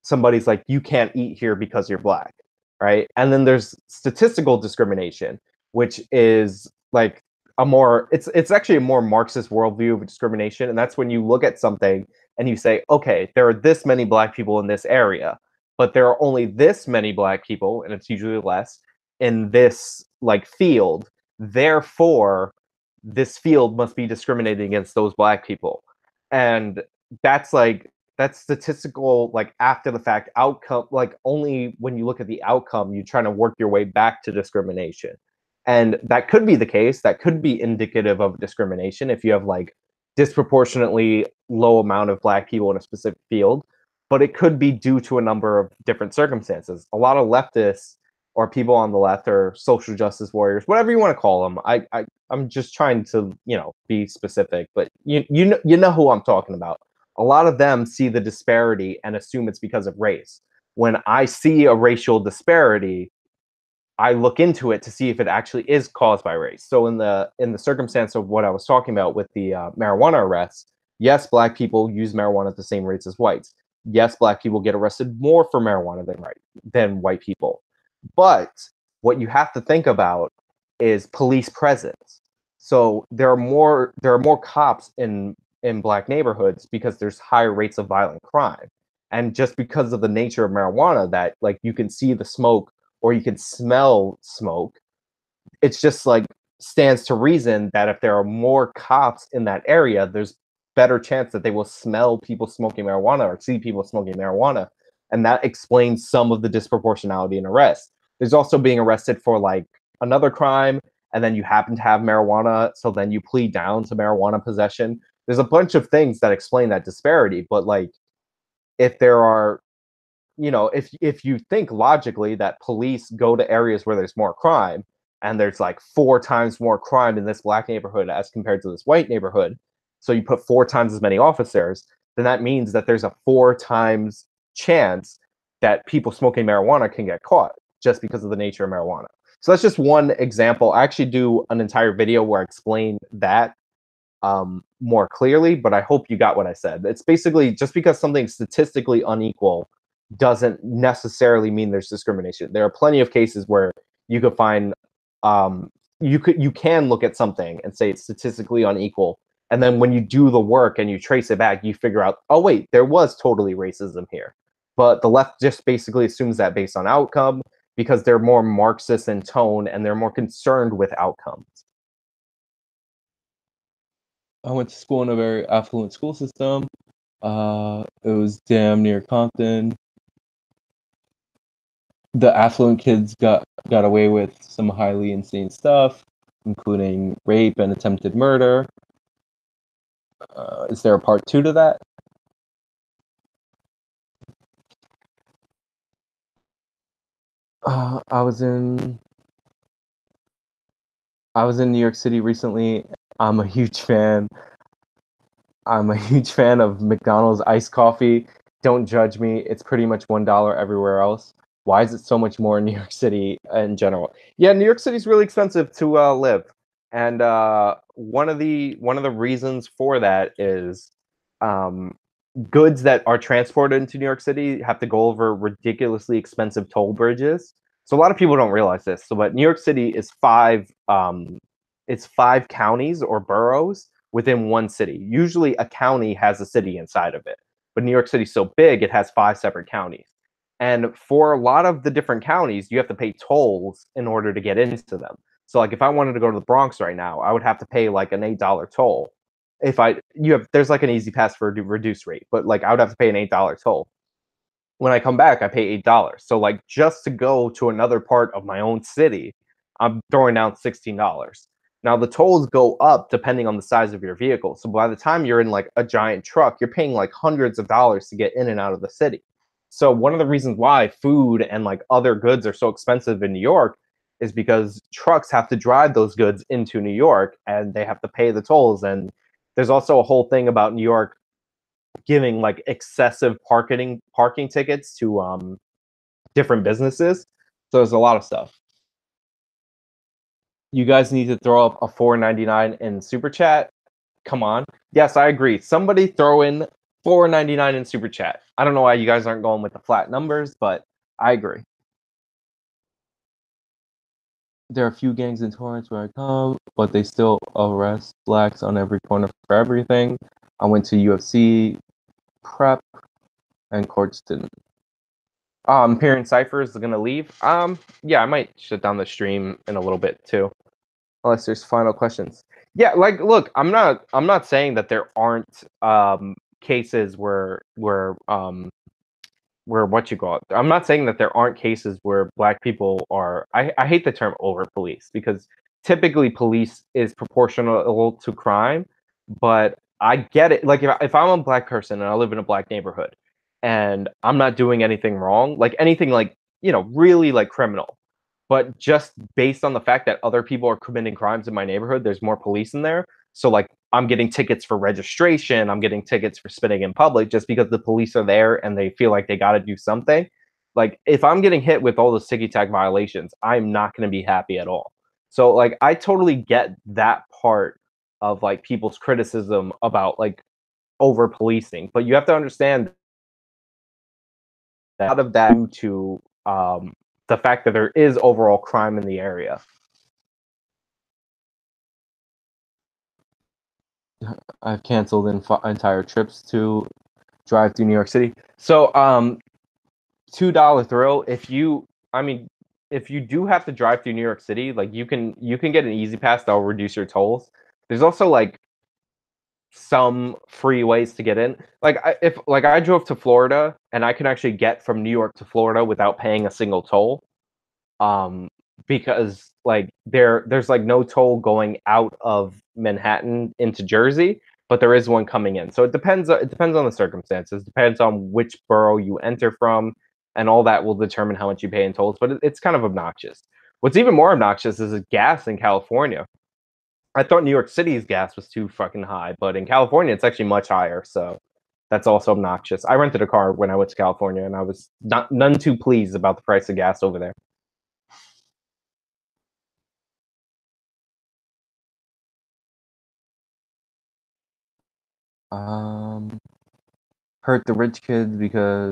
somebody's like, you can't eat here because you're black, right? And then there's statistical discrimination, which is like it's actually a more Marxist worldview of discrimination. And that's when you look at something and you say, okay, there are this many black people in this area, but there are only this many black people, and it's usually less, in this like field. Therefore, this field must be discriminating against those black people. And that's like that's statistical, like after the fact outcome. Like only when you look at the outcome, you trying to work your way back to discrimination, and that could be the case. That could be indicative of discrimination if you have like disproportionately low amount of black people in a specific field, but it could be due to a number of different circumstances. A lot of leftists or people on the left or social justice warriors, whatever you want to call them. I'm just trying to, be specific, but you know who I'm talking about. A lot of them see the disparity and assume it's because of race. When I see a racial disparity, I look into it to see if it actually is caused by race. So in the circumstance of what I was talking about with the marijuana arrests, yes, black people use marijuana at the same rates as whites. Yes, black people get arrested more for marijuana than white people. But what you have to think about is police presence. So there are more cops in black neighborhoods because there's higher rates of violent crime. And just because of the nature of marijuana, that like you can see the smoke or you can smell smoke, it's just like stands to reason that if there are more cops in that area, there's better chance that they will smell people smoking marijuana or see people smoking marijuana. And that explains some of the disproportionality in arrests. There's also being arrested for like another crime, and then you happen to have marijuana, so then you plead down to marijuana possession. There's a bunch of things that explain that disparity, but like if there are if you think logically that police go to areas where there's more crime, and there's like four times more crime in this black neighborhood as compared to this white neighborhood, so you put four times as many officers, then that means that there's a four times chance that people smoking marijuana can get caught just because of the nature of marijuana. So that's just one example. I actually do an entire video where I explain that more clearly, but I hope you got what I said. It's basically just because something's statistically unequal doesn't necessarily mean there's discrimination. There are plenty of cases where you could find you can look at something and say it's statistically unequal, and then when you do the work and you trace it back, you figure out, oh wait, there was totally racism here. But the left just basically assumes that based on outcome because they're more Marxist in tone and they're more concerned with outcomes. I went to school in a very affluent school system. It was damn near Compton. The affluent kids got away with some highly insane stuff, including rape and attempted murder. Is there a part two to that? Uh, I was in I was in New York City recently. I'm a huge fan. I'm a huge fan of McDonald's iced coffee. Don't judge me. It's pretty much $1 everywhere else. Why is it so much more in New York City in general? Yeah, New York City's really expensive to live, and one of the reasons for that is um, goods that are transported into New York City have to go over ridiculously expensive toll bridges. So a lot of people don't realize this. So, but New York City is five counties or boroughs within one city. Usually, a county has a city inside of it, but New York City's so big, it has five separate counties. And for a lot of the different counties, you have to pay tolls in order to get into them. So, like, if I wanted to go to the Bronx right now, I would have to pay like an $8 toll. If I you have There's like an easy pass for a reduced rate, but like I would have to pay an $8 toll. When I come back, I pay $8. So like just to go to another part of my own city, I'm throwing down $16. Now the tolls go up depending on the size of your vehicle. So by the time you're in like a giant truck, you're paying like hundreds of dollars to get in and out of the city. So one of the reasons why food and like other goods are so expensive in New York is because trucks have to drive those goods into New York and they have to pay the tolls. And there's also a whole thing about New York giving like excessive parking tickets to different businesses. So there's a lot of stuff. You guys need to throw up a 4.99 in super chat. Come on. Yes, I agree. Somebody throw in 4.99 in super chat. I don't know why you guys aren't going with the flat numbers, but I agree. There are a few gangs in Torrance where I come, but they still arrest blacks on every corner for everything. I went to UFC prep and courts didn't. Imperial Cypher is gonna leave. Yeah, I might shut down the stream in a little bit too, unless there's final questions. Yeah, like, look, I'm not saying that there aren't cases where what you call it. I'm not saying that there aren't cases where black people are. I hate the term over police because typically police is proportional to crime, but I get it. Like if I'm a black person and I live in a black neighborhood and I'm not doing anything wrong, like anything like, really like criminal, but just based on the fact that other people are committing crimes in my neighborhood, there's more police in there. So like I'm getting tickets for registration, I'm getting tickets for spitting in public just because the police are there and they feel like they got to do something. Like if I'm getting hit with all those ticky tack violations, I'm not going to be happy at all. So like I totally get that part of like people's criticism about like over policing, but you have to understand that out of that due to the fact that there is overall crime in the area. I've canceled entire trips to drive through New York City. So, $2 thrill. I mean, if you do have to drive through New York City, like you can get an easy pass that will reduce your tolls. There's also like some free ways to get in. If I drove to Florida and I can actually get from New York to Florida without paying a single toll. Um, because like there's like no toll going out of Manhattan into Jersey, but there is one coming in. So it depends. It depends on the circumstances. Depends on which borough you enter from, and all that will determine how much you pay in tolls. But it's kind of obnoxious. What's even more obnoxious is gas in California. I thought New York City's gas was too fucking high, but in California it's actually much higher. So that's also obnoxious. I rented a car when I went to California, and I was none too pleased about the price of gas over there. Um, hurt the rich kids because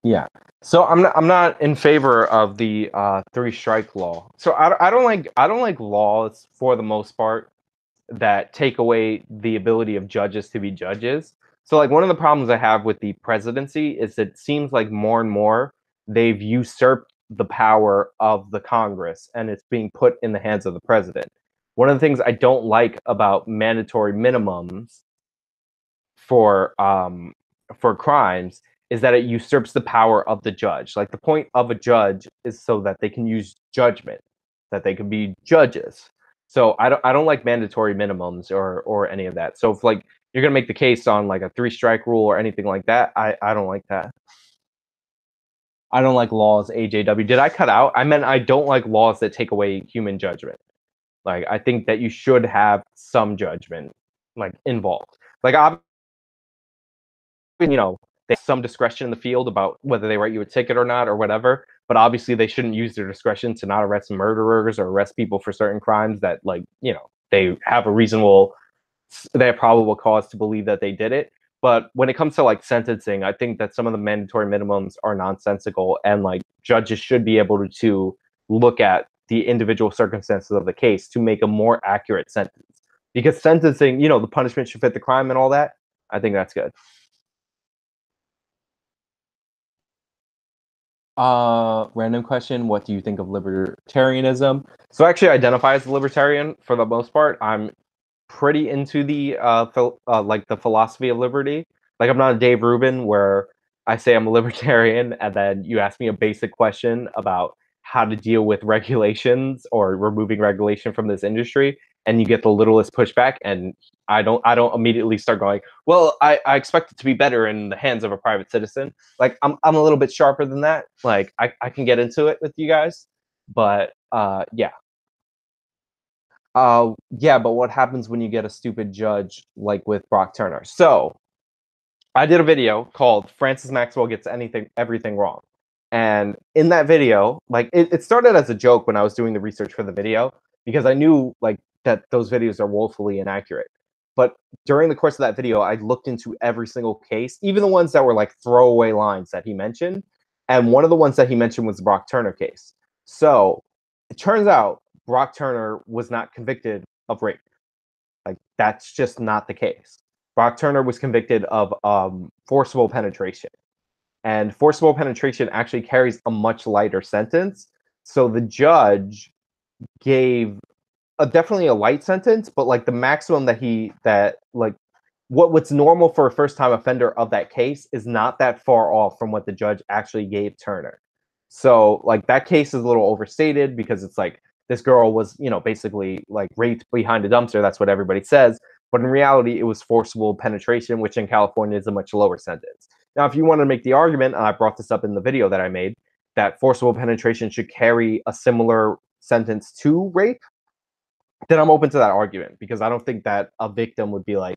yeah. So I'm not in favor of the three strike law. So I don't like laws for the most part that take away the ability of judges to be judges. So like one of the problems I have with the presidency is it seems like more and more they've usurped the power of the Congress and it's being put in the hands of the president. One of the things I don't like about mandatory minimums for crimes is that it usurps the power of the judge. Like the point of a judge is so that they can use judgment, that they can be judges. So I don't like mandatory minimums or any of that. So if like you're gonna make the case on like a three strike rule or anything like that, I don't like that. I don't like laws, AJW. Did I cut out? I meant I don't like laws that take away human judgment. Like I think that you should have some judgment like involved. Like they have some discretion in the field about whether they write you a ticket or not or whatever. But obviously, they shouldn't use their discretion to not arrest murderers or arrest people for certain crimes that, like, they have they have probable cause to believe that they did it. But when it comes to like sentencing, I think that some of the mandatory minimums are nonsensical, and like judges should be able to look at the individual circumstances of the case to make a more accurate sentence. Because sentencing, the punishment should fit the crime and all that. I think that's good. Random question. What do you think of libertarianism? So I actually identify as a libertarian for the most part. I'm pretty into the like the philosophy of liberty. Like I'm not a Dave Rubin where I say I'm a libertarian and then you ask me a basic question about how to deal with regulations or removing regulation from this industry and you get the littlest pushback and I don't immediately start going, well, I expect it to be better in the hands of a private citizen. Like I'm a little bit sharper than that. Like I can get into it with you guys. But yeah. Yeah, but what happens when you get a stupid judge like with Brock Turner? So I did a video called Francis Maxwell Gets Everything Wrong. And in that video, like it started as a joke when I was doing the research for the video, because I knew like that those videos are woefully inaccurate. But during the course of that video, I looked into every single case, even the ones that were like throwaway lines that he mentioned. And one of the ones that he mentioned was the Brock Turner case. So it turns out Brock Turner was not convicted of rape. Like that's just not the case. Brock Turner was convicted of forcible penetration, and forcible penetration actually carries a much lighter sentence. So the judge gave definitely a light sentence, but like the maximum that like what's normal for a first time offender of that case is not that far off from what the judge actually gave Turner. So like that case is a little overstated because it's like this girl was, basically like raped behind a dumpster. That's what everybody says. But in reality, it was forcible penetration, which in California is a much lower sentence. Now, if you want to make the argument, and I brought this up in the video that I made, that forcible penetration should carry a similar sentence to rape, then I'm open to that argument because I don't think that a victim would be like,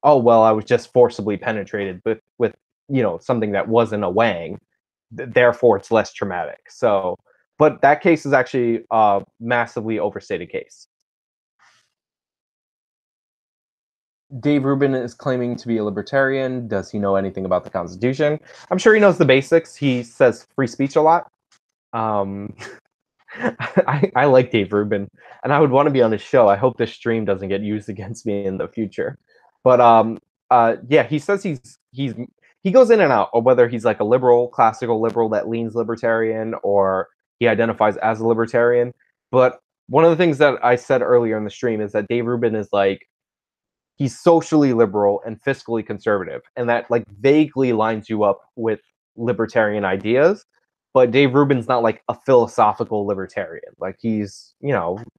"Oh, well, I was just forcibly penetrated with something that wasn't a wang, therefore it's less traumatic." So, but that case is actually a massively overstated case. Dave Rubin is claiming to be a libertarian. Does he know anything about the Constitution? I'm sure he knows the basics. He says free speech a lot. Um, I like Dave Rubin, and I would want to be on his show. I hope this stream doesn't get used against me in the future. But yeah, he says he goes in and out of whether he's like a liberal, classical liberal that leans libertarian, or he identifies as a libertarian. But one of the things that I said earlier in the stream is that Dave Rubin is like he's socially liberal and fiscally conservative, and that like vaguely lines you up with libertarian ideas. But Dave Rubin's not like a philosophical libertarian. Like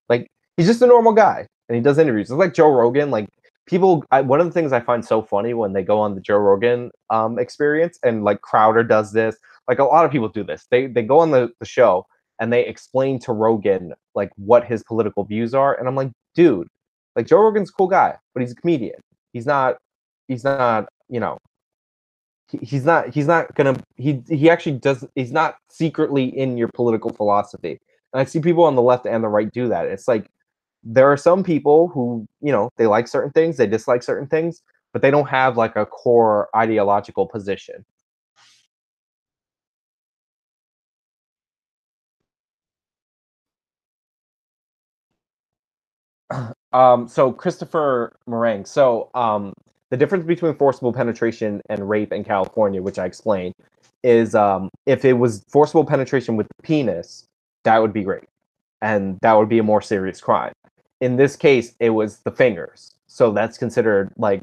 like he's just a normal guy, and he does interviews. It's like Joe Rogan. Like one of the things I find so funny when they go on the Joe Rogan experience, and like Crowder does this. Like a lot of people do this. They go on the show and they explain to Rogan like what his political views are, and I'm like, dude, like Joe Rogan's a cool guy, but he's a comedian. He's not he's not gonna he actually does he's not secretly in your political philosophy. And I see people on the left and the right do that. It's like there are some people who, they like certain things, they dislike certain things, but they don't have like a core ideological position. So Christopher Meringue. So the difference between forcible penetration and rape in California, which I explained, is if it was forcible penetration with the penis, that would be rape, and that would be a more serious crime. In this case, it was the fingers, so that's considered like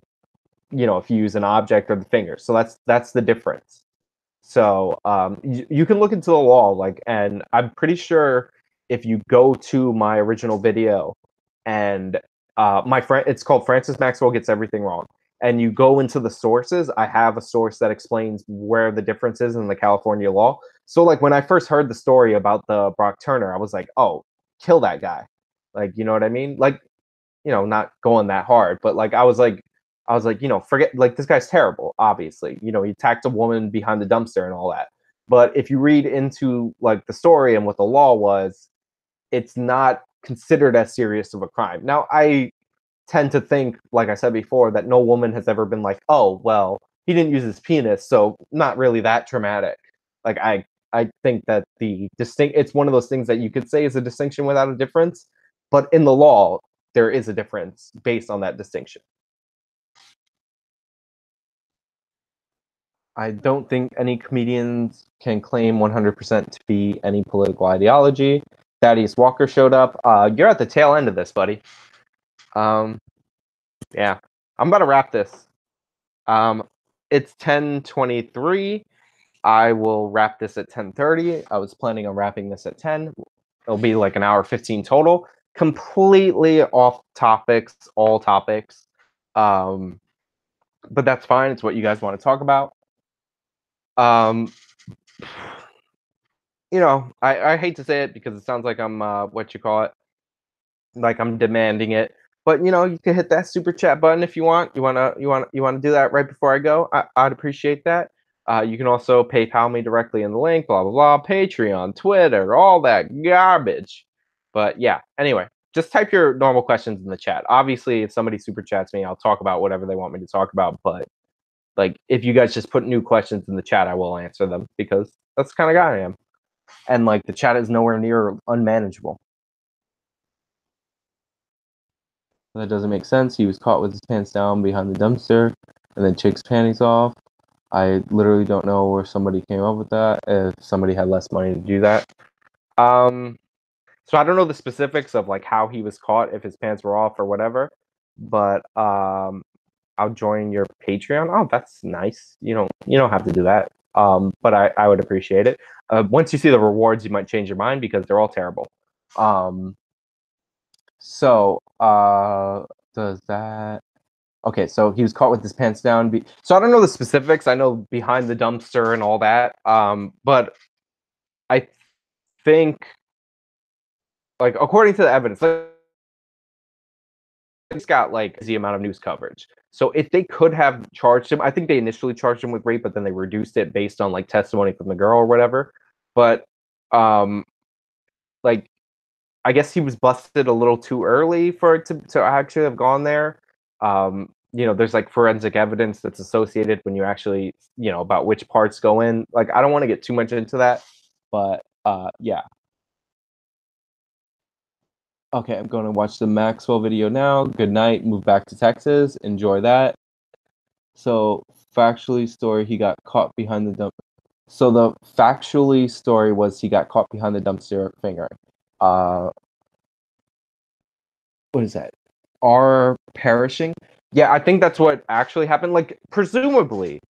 if you use an object or the fingers. So that's the difference. So you can look into the law, like, and I'm pretty sure if you go to my original video and my friend, it's called Francis Maxwell Gets Everything Wrong, and you go into the sources, I have a source that explains where the difference is in the California law. So like when I first heard the story about the Brock Turner, I was like, oh, kill that guy. Like, you know what I mean? Like, not going that hard, but like I was like, forget, like, this guy's terrible, obviously. He attacked a woman behind the dumpster and all that. But if you read into like the story and what the law was, it's not considered as serious of a crime. Now, I tend to think, like I said before, that no woman has ever been like, oh, well, he didn't use his penis, so not really that traumatic. Like I think that it's one of those things that you could say is a distinction without a difference, but in the law, there is a difference based on that distinction. I don't think any comedians can claim 100% to be any political ideology. Thaddeus Walker showed up. You're at the tail end of this, buddy. Yeah, I'm about to wrap this. It's 10:23. I will wrap this at 10:30. I was planning on wrapping this at 10. It'll be like an hour 15 total. Completely off topics, all topics. But that's fine. It's what you guys want to talk about. Um, I hate to say it because it sounds like I'm what you call it, like I'm demanding it. But you can hit that super chat button if you want. You wanna do that right before I go. I'd appreciate that. You can also PayPal me directly in the link. Blah blah blah. Patreon, Twitter, all that garbage. But yeah. Anyway, just type your normal questions in the chat. Obviously, if somebody super chats me, I'll talk about whatever they want me to talk about. But like, if you guys just put new questions in the chat, I will answer them because that's the kind of guy I am. And like the chat is nowhere near unmanageable. That doesn't make sense. He was caught with his pants down behind the dumpster and then chick's panties off. I literally don't know where somebody came up with that. If somebody had less money to do that, Um, so I don't know the specifics of like how he was caught, if his pants were off or whatever, but I'll join your Patreon. Oh, that's nice. You don't have to do that. But I would appreciate it. Once you see the rewards, you might change your mind because they're all terrible. Um, so does that? Okay, so he was caught with his pants down. So I don't know the specifics. I know behind the dumpster and all that. But I think, like, according to the evidence, like, it's got like the amount of news coverage. So if they could have charged him, I think they initially charged him with rape, but then they reduced it based on like testimony from the girl or whatever. But um, like I guess he was busted a little too early for it to actually have gone there. There's like forensic evidence that's associated when you actually, about which parts go in. Like, I don't want to get too much into that, but yeah. Okay, I'm going to watch the Maxwell video now. Good night. Move back to Texas. Enjoy that. So, factually story, he got caught behind the dump. So the factually story was he got caught behind the dumpster fingering. Uh, what is that? Are perishing? Yeah, I think that's what actually happened. Like, presumably,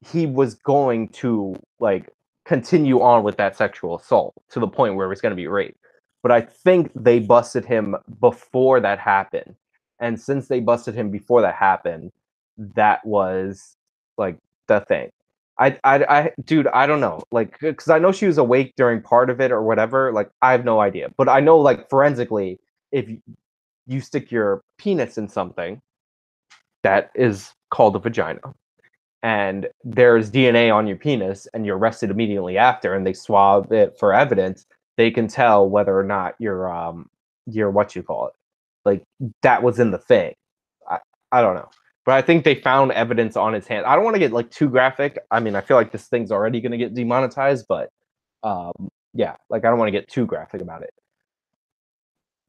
he was going to like continue on with that sexual assault to the point where it was going to be rape. But I think they busted him before that happened. And since they busted him before that happened, that was like the thing. Dude, I don't know. Like, because I know she was awake during part of it or whatever. Like, I have no idea. But I know, like, forensically, if you stick your penis in something, that is called a vagina, and there's DNA on your penis and you're arrested immediately after and they swab it for evidence, they can tell whether or not you're what you call it. Like, that was in the thing. I, I don't know. But I think they found evidence on his hand. I don't want to get like too graphic. I mean, I feel like this thing's already gonna get demonetized, but yeah, like I don't want to get too graphic about it.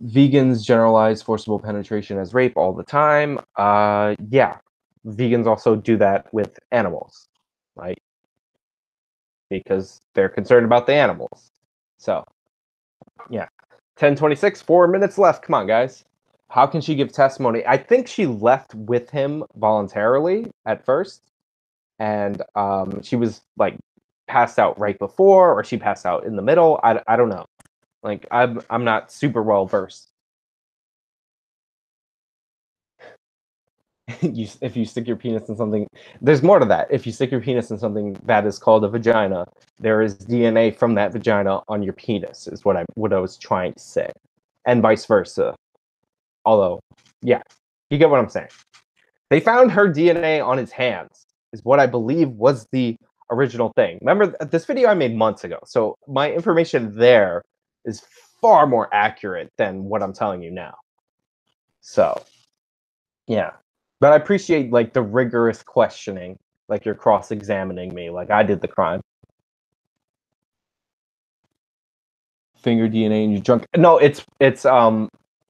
Vegans generalize forcible penetration as rape all the time. Yeah, vegans also do that with animals, right? Because they're concerned about the animals. So, yeah. 10:26, 4 minutes left. Come on, guys. How can she give testimony? I think she left with him voluntarily at first, and she was like passed out right before, or she passed out in the middle. I don't know. Like, I'm not super well versed. If you stick your penis in something, there's more to that. If you stick your penis in something that is called a vagina, there is DNA from that vagina on your penis, is what I was trying to say, and vice versa. Although, yeah, you get what I'm saying. They found her DNA on his hands, is what I believe was the original thing. Remember this video I made months ago, so my information there is far more accurate than what I'm telling you now. So, yeah. But I appreciate like the rigorous questioning, like you're cross-examining me, like I did the crime. Finger DNA in your junk. No, it's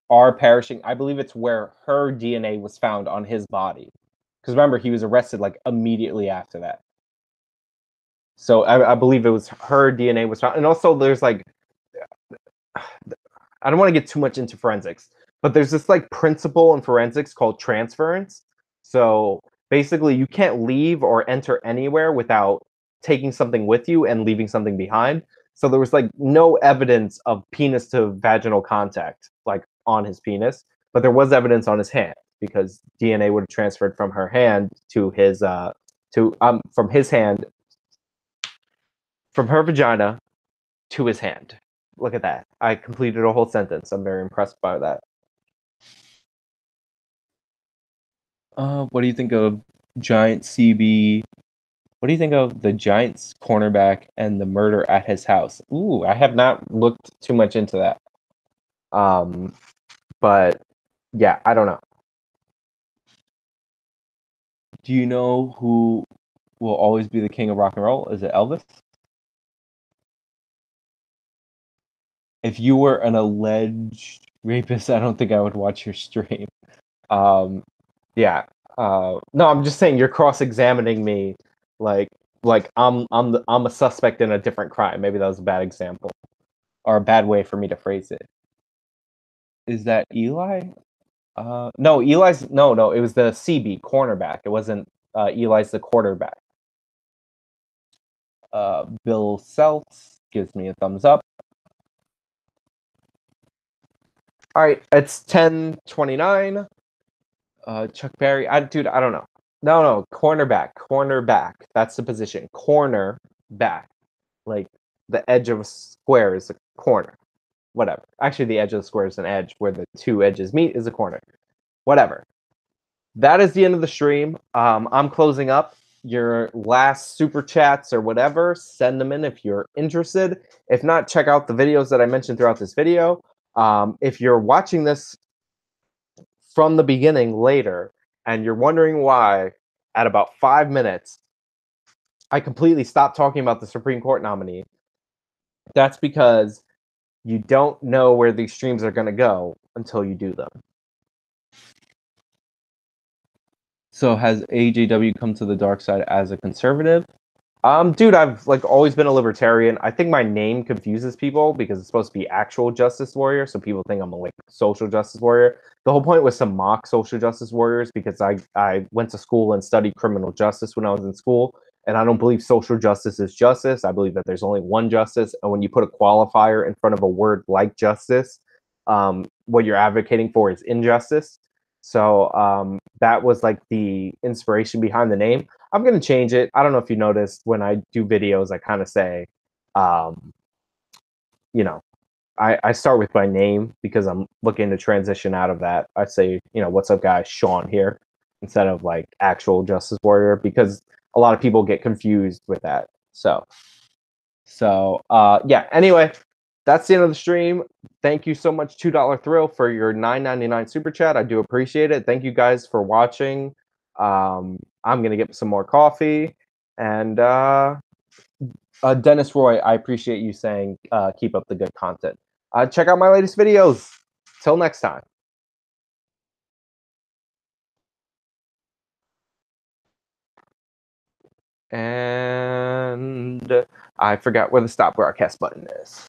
our perishing. I believe it's where her DNA was found on his body. Because remember, he was arrested like immediately after that. So I believe it was her DNA was found, and also there's like, I don't want to get too much into forensics, but there's this like principle in forensics called transference. So basically, you can't leave or enter anywhere without taking something with you and leaving something behind. So there was like no evidence of penis to vaginal contact, like on his penis, but there was evidence on his hand because DNA would have transferred from her hand to his from his hand, from her vagina to his hand. Look at that. I completed a whole sentence. I'm very impressed by that. What do you think of Giant CB? What do you think of the Giants cornerback and the murder at his house? Ooh, I have not looked too much into that. But yeah, I don't know. Do you know who will always be the king of rock and roll? Is it Elvis? If you were an alleged rapist, I don't think I would watch your stream. Um, yeah. No, I'm just saying you're cross-examining me, like I'm a suspect in a different crime. Maybe that was a bad example. or a bad way for me to phrase it. Is that Eli? No, Eli's no. It was the CB cornerback. It wasn't Eli's the quarterback. Bill Seltz gives me a thumbs up. All right, it's 10:29. Chuck Berry. Dude, I don't know. No, cornerback. That's the position. Cornerback. Like the edge of a square is a corner. Whatever. Actually, the edge of the square is an edge where the two edges meet is a corner. Whatever. That is the end of the stream. I'm closing up. Your last super chats or whatever, send them in if you're interested. If not, check out the videos that I mentioned throughout this video. If you're watching this from the beginning later and you're wondering why, at about 5 minutes, I completely stopped talking about the Supreme Court nominee, that's because you don't know where these streams are going to go until you do them. So has AJW come to the dark side as a conservative? Dude, I've like always been a libertarian. I think my name confuses people because it's supposed to be actual justice warrior, so people think I'm a like social justice warrior. The whole point was to mock social justice warriors because I went to school and studied criminal justice when I was in school, and I don't believe social justice is justice. I believe that there's only one justice, and when you put a qualifier in front of a word like justice, what you're advocating for is injustice. So that was like the inspiration behind the name. I'm going to change it. I don't know if you noticed when I do videos, I kind of say, you know, I start with my name because I'm looking to transition out of that. I say, what's up, guys? Sean here instead of like actual Justice Warrior because a lot of people get confused with that. So yeah. Anyway, that's the end of the stream. Thank you so much, $2 Thrill, for your $9.99 super chat. I do appreciate it. Thank you guys for watching. I'm gonna get some more coffee, and Dennis Roy, I appreciate you saying keep up the good content. Check out my latest videos. Till next time. And I forgot where the stop broadcast button is.